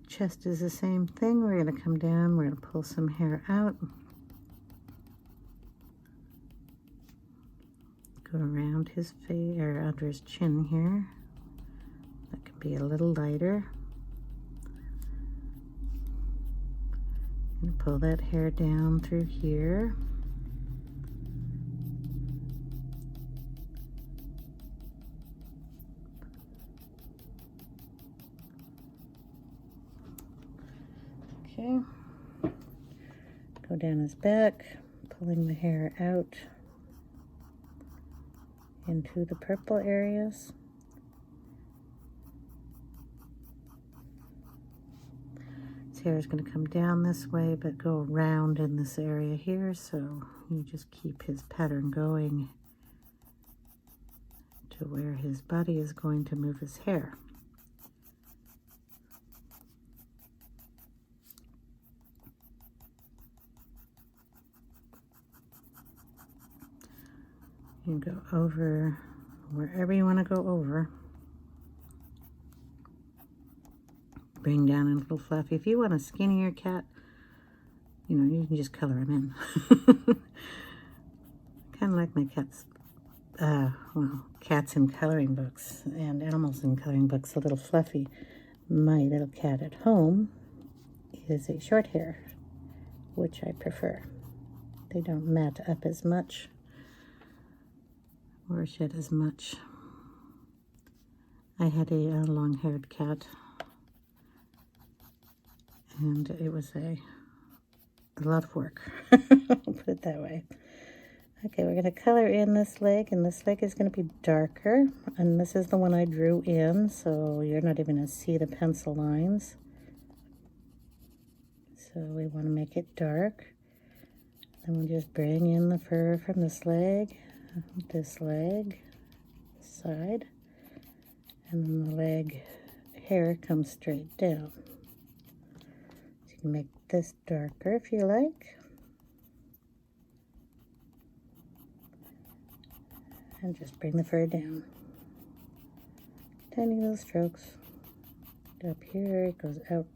chest is the same thing. We're going to come down, we're going to pull some hair out, go around his face, or under his chin here. That can be a little lighter. And pull that hair down through here. Okay, go down his back, pulling the hair out into the purple areas. His hair is going to come down this way, but go around in this area here, so you just keep his pattern going to where his body is going to move his hair. You can go over wherever you want to go over. Bring down a little fluffy. If you want a skinnier cat, you know, you can just color him in. Kind of like my cats, well, cats in coloring books and animals in coloring books, a little fluffy. My little cat at home is a short hair, which I prefer. They don't mat up as much or shed as much. I had a long-haired cat, and it was a lot of work. I'll put it that way. Okay, we're going to color in this leg, and this leg is going to be darker, and this is the one I drew in, so you're not even going to see the pencil lines. So we want to make it dark. Then we'll just bring in the fur from this leg, this side, and then the leg hair comes straight down. So you can make this darker if you like. And just bring the fur down. Tiny little strokes. Up here, it goes out.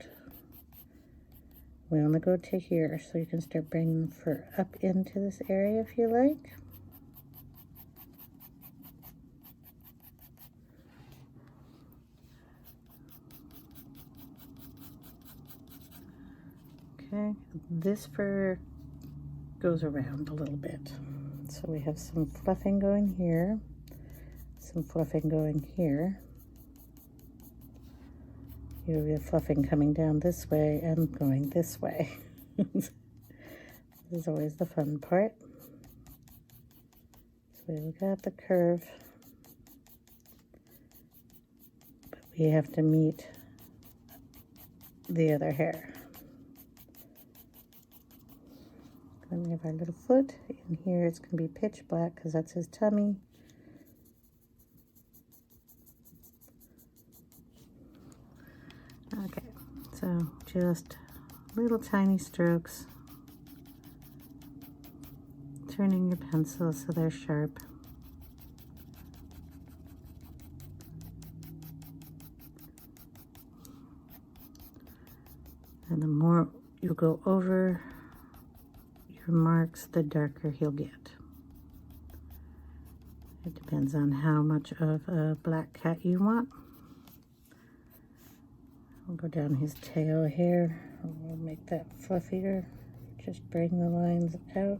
We only go to here, so you can start bringing the fur up into this area if you like. Okay, this fur goes around a little bit. So we have some fluffing going here, some fluffing going here. You have fluffing coming down this way and going this way. This is always the fun part. So we got the curve, but we have to meet the other hair. Then we have our little foot. In here it's going to be pitch black because that's his tummy. Okay, so just little tiny strokes, turning your pencil so they're sharp. And the more you go over your marks, the darker he'll get. It depends on how much of a black cat you want. We'll go down his tail here. We'll make that fluffier. Just bring the lines out.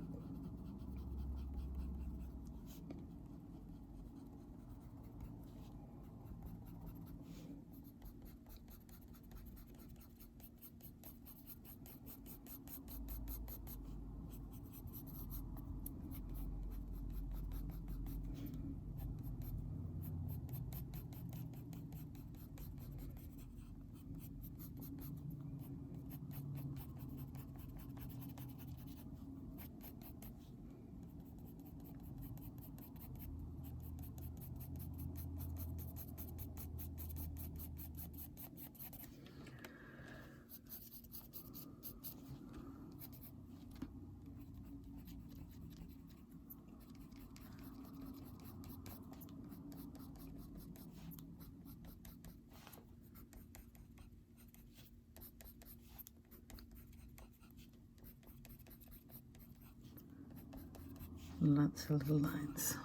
Lots of little lines.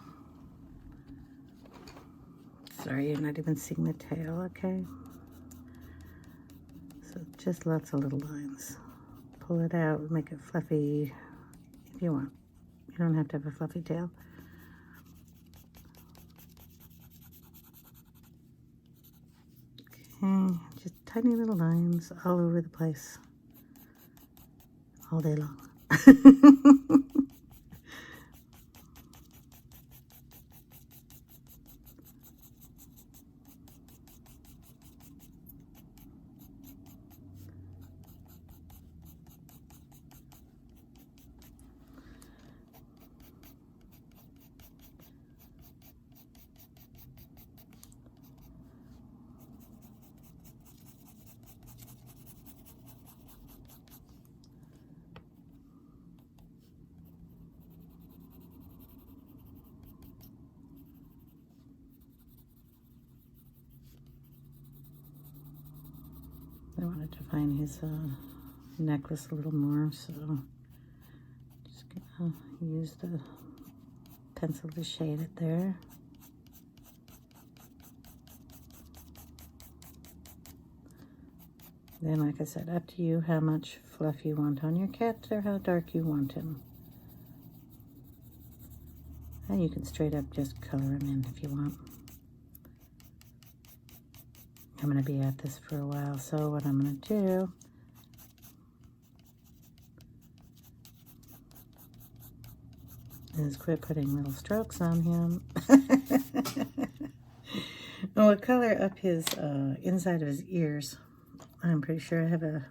Sorry, you're not even seeing the tail, okay? So just lots of little lines. Pull it out, make it fluffy if you want. You don't have to have a fluffy tail. Okay, just tiny little lines all over the place. All day long. I wanted to find his necklace a little more, so just gonna use the pencil to shade it there. Then, like I said, up to you how much fluff you want on your cat or how dark you want him. And you can straight up just color him in if you want. I'm going to be at this for a while, so what I'm going to do is quit putting little strokes on him. We'll color up his inside of his ears. I'm pretty sure I have a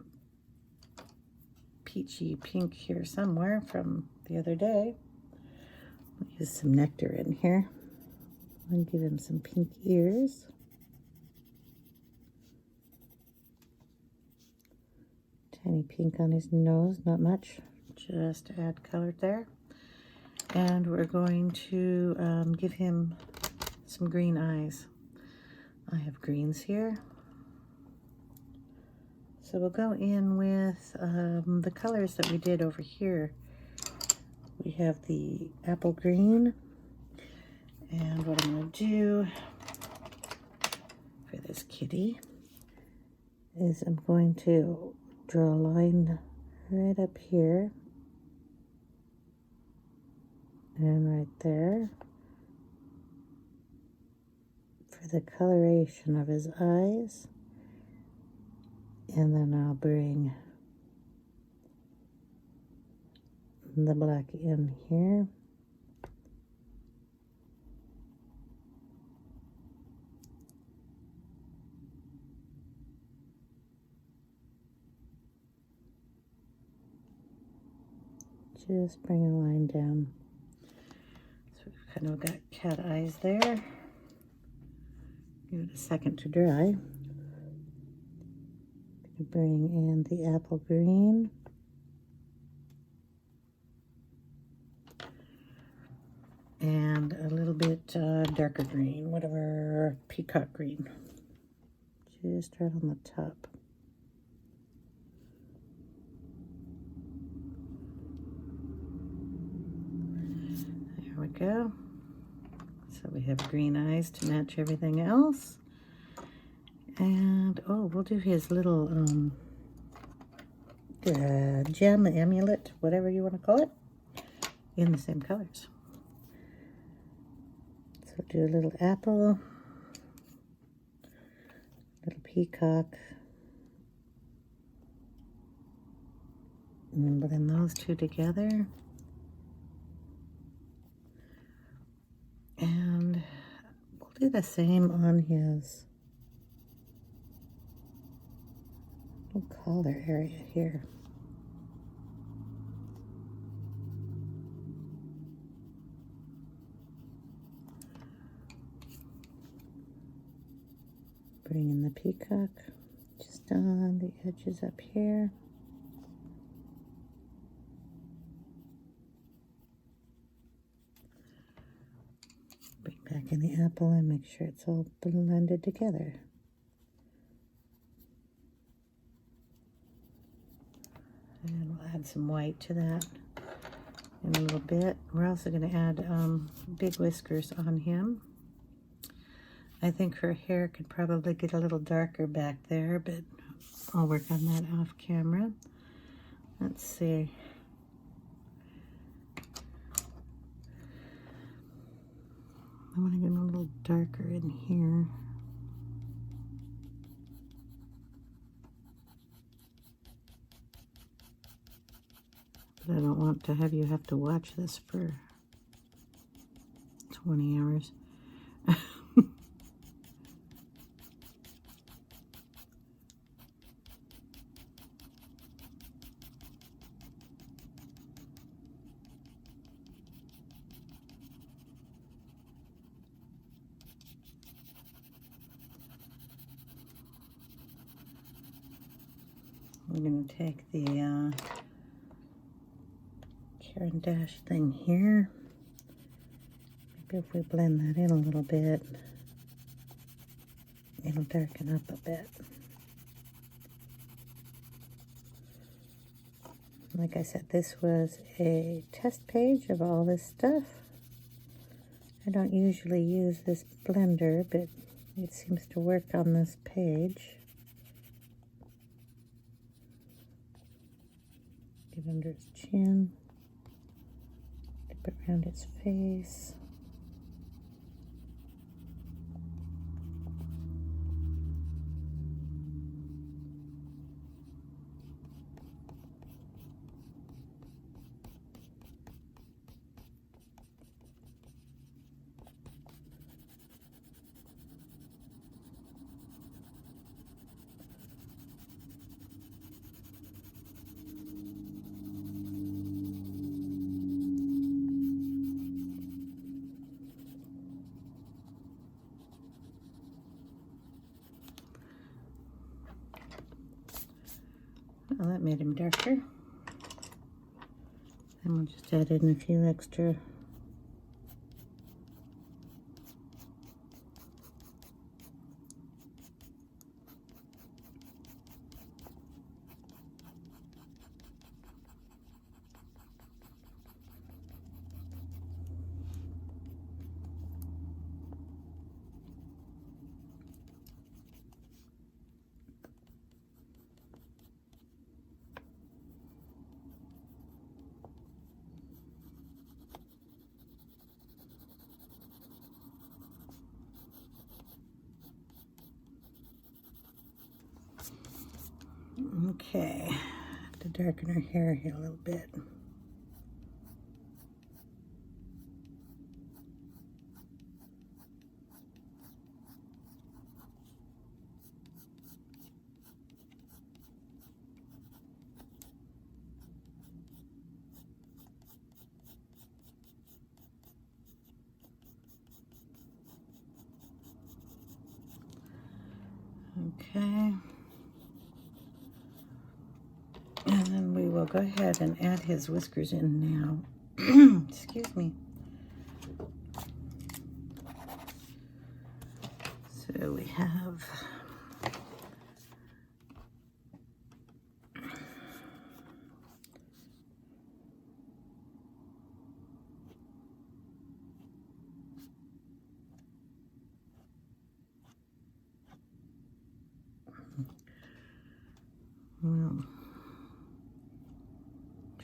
peachy pink here somewhere from the other day. I'll use some Nectar in here and give him some pink ears. Tiny pink on his nose, not much, just to add color there. And we're going to give him some green eyes. I have greens here. So we'll go in with the colors that we did over here. We have the apple green. And what I'm going to do for this kitty is I'm going to draw a line right up here and right there for the coloration of his eyes, and then I'll bring the black in here. Just bring a line down. So we've kind of got cat eyes there. Give it a second to dry. Bring in the apple green. And a little bit darker green, whatever, Peacock Green. Just right on the top. There we go. So we have green eyes to match everything else. And, oh, we'll do his little gem, amulet, whatever you want to call it, in the same colors. So do a little apple, little peacock, and then blend those two together. And we'll do the same on his little collar area here. Bring in the peacock just on the edges up here. Bring back in the apple and make sure it's all blended together. And we'll add some white to that in a little bit. We're also going to add big whiskers on him. I think her hair could probably get a little darker back there, but I'll work on that off camera. Let's see. I want to get him a little darker in here. But I don't want to have you have to watch this for 20 hours. We're going to take the Karen Dash thing here. Maybe if we blend that in a little bit, it'll darken up a bit. Like I said, this was a test page of all this stuff. I don't usually use this blender, but it seems to work on this page. Get under his chin, dip it around his face. Well, that made him darker. And we'll just add in a few extra Okay, to darken her hair here a little bit. Okay. And then we will go ahead and add his whiskers in now. Excuse me. So we have well,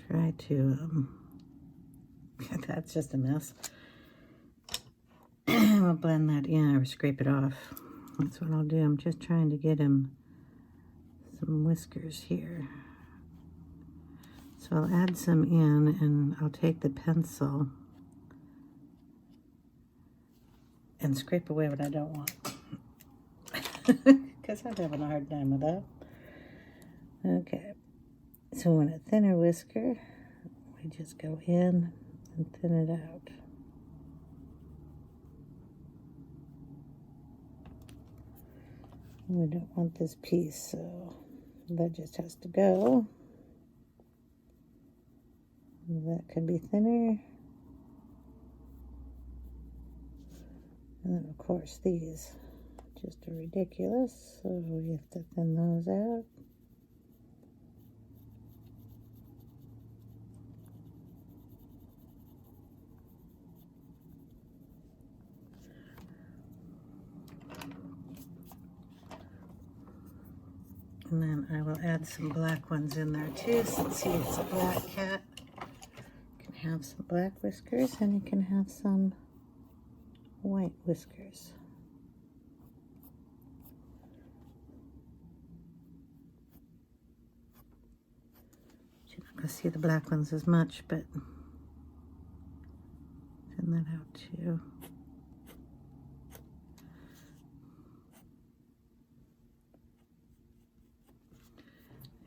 try to that's just a mess. We'll blend that in or scrape it off. That's what I'll do. I'm just trying to get him some whiskers here. So I'll add some in, and I'll take the pencil and scrape away what I don't want. Because I'm having a hard time with that. Okay. So on a thinner whisker, we just go in and thin it out. We don't want this piece, so that just has to go. That could be thinner. And then, of course, these just are ridiculous, so we have to thin those out. And then I will add some black ones in there too, since he's a black cat. You can have some black whiskers, and you can have some white whiskers. You're not going to see the black ones as much, but thin that out too.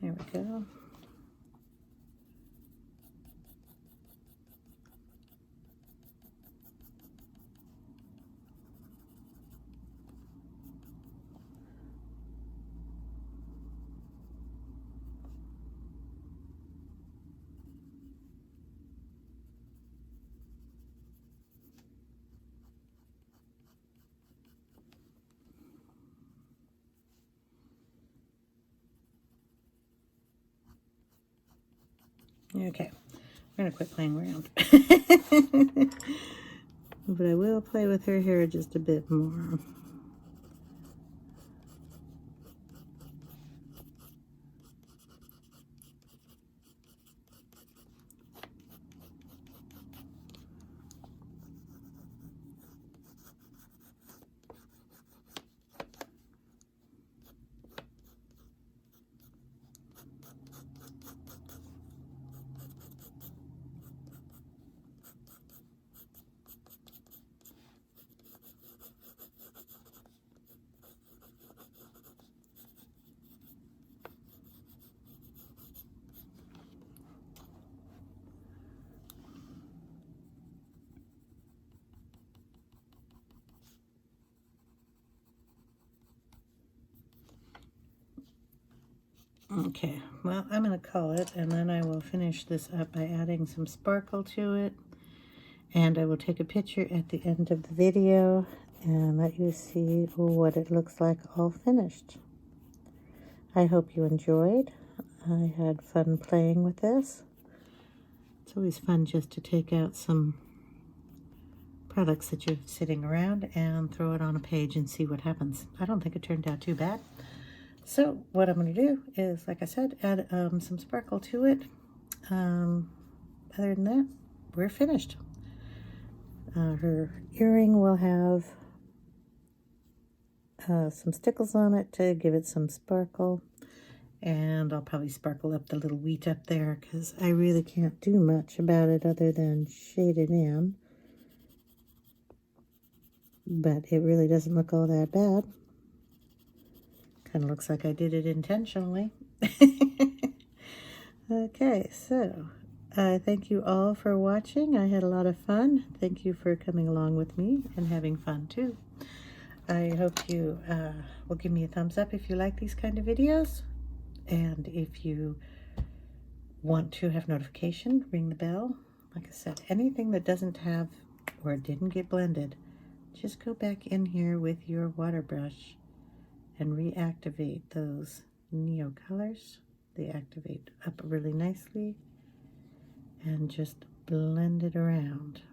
There we go. Okay, I'm going to quit playing around. But I will play with her hair just a bit more. Okay, well, I'm going to call it, and then I will finish this up by adding some sparkle to it. And I will take a picture at the end of the video and let you see what it looks like all finished. I hope you enjoyed. I had fun playing with this. It's always fun just to take out some products that you're sitting around and throw it on a page and see what happens. I don't think it turned out too bad. So what I'm going to do is, like I said, add some sparkle to it. Other than that, we're finished. Her earring will have some stickles on it to give it some sparkle. And I'll probably sparkle up the little wheat up there because I really can't do much about it other than shade it in. But it really doesn't look all that bad. Kind of looks like I did it intentionally. Okay, so thank you all for watching. I had a lot of fun. Thank you for coming along with me and having fun too. I hope you will give me a thumbs up if you like these kind of videos. And if you want to have notification, ring the bell. Like I said, anything that doesn't have or didn't get blended, just go back in here with your water brush and reactivate those Neocolors. They activate up really nicely, and just blend it around.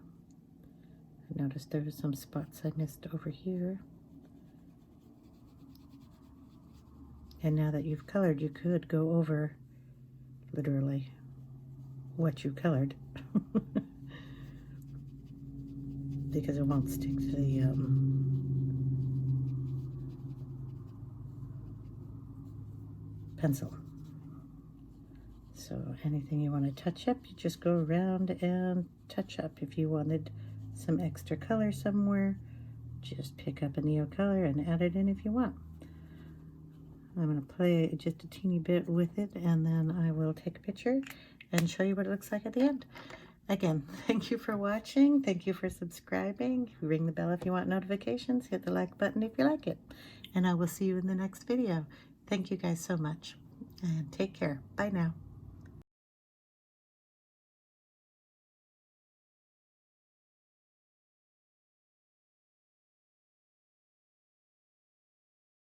I noticed there were some spots I missed over here. And now that you've colored, you could go over literally what you colored because it won't stick to the pencil. So anything you want to touch up, you just go around and touch up. If you wanted some extra color somewhere, just pick up a Neocolor and add it in if you want. I'm going to play just a teeny bit with it, and then I will take a picture and show you what it looks like at the end. Again, thank you for watching. Thank you for subscribing. Ring the bell if you want notifications. Hit the like button if you like it. And I will see you in the next video. Thank you guys so much. And take care. Bye now.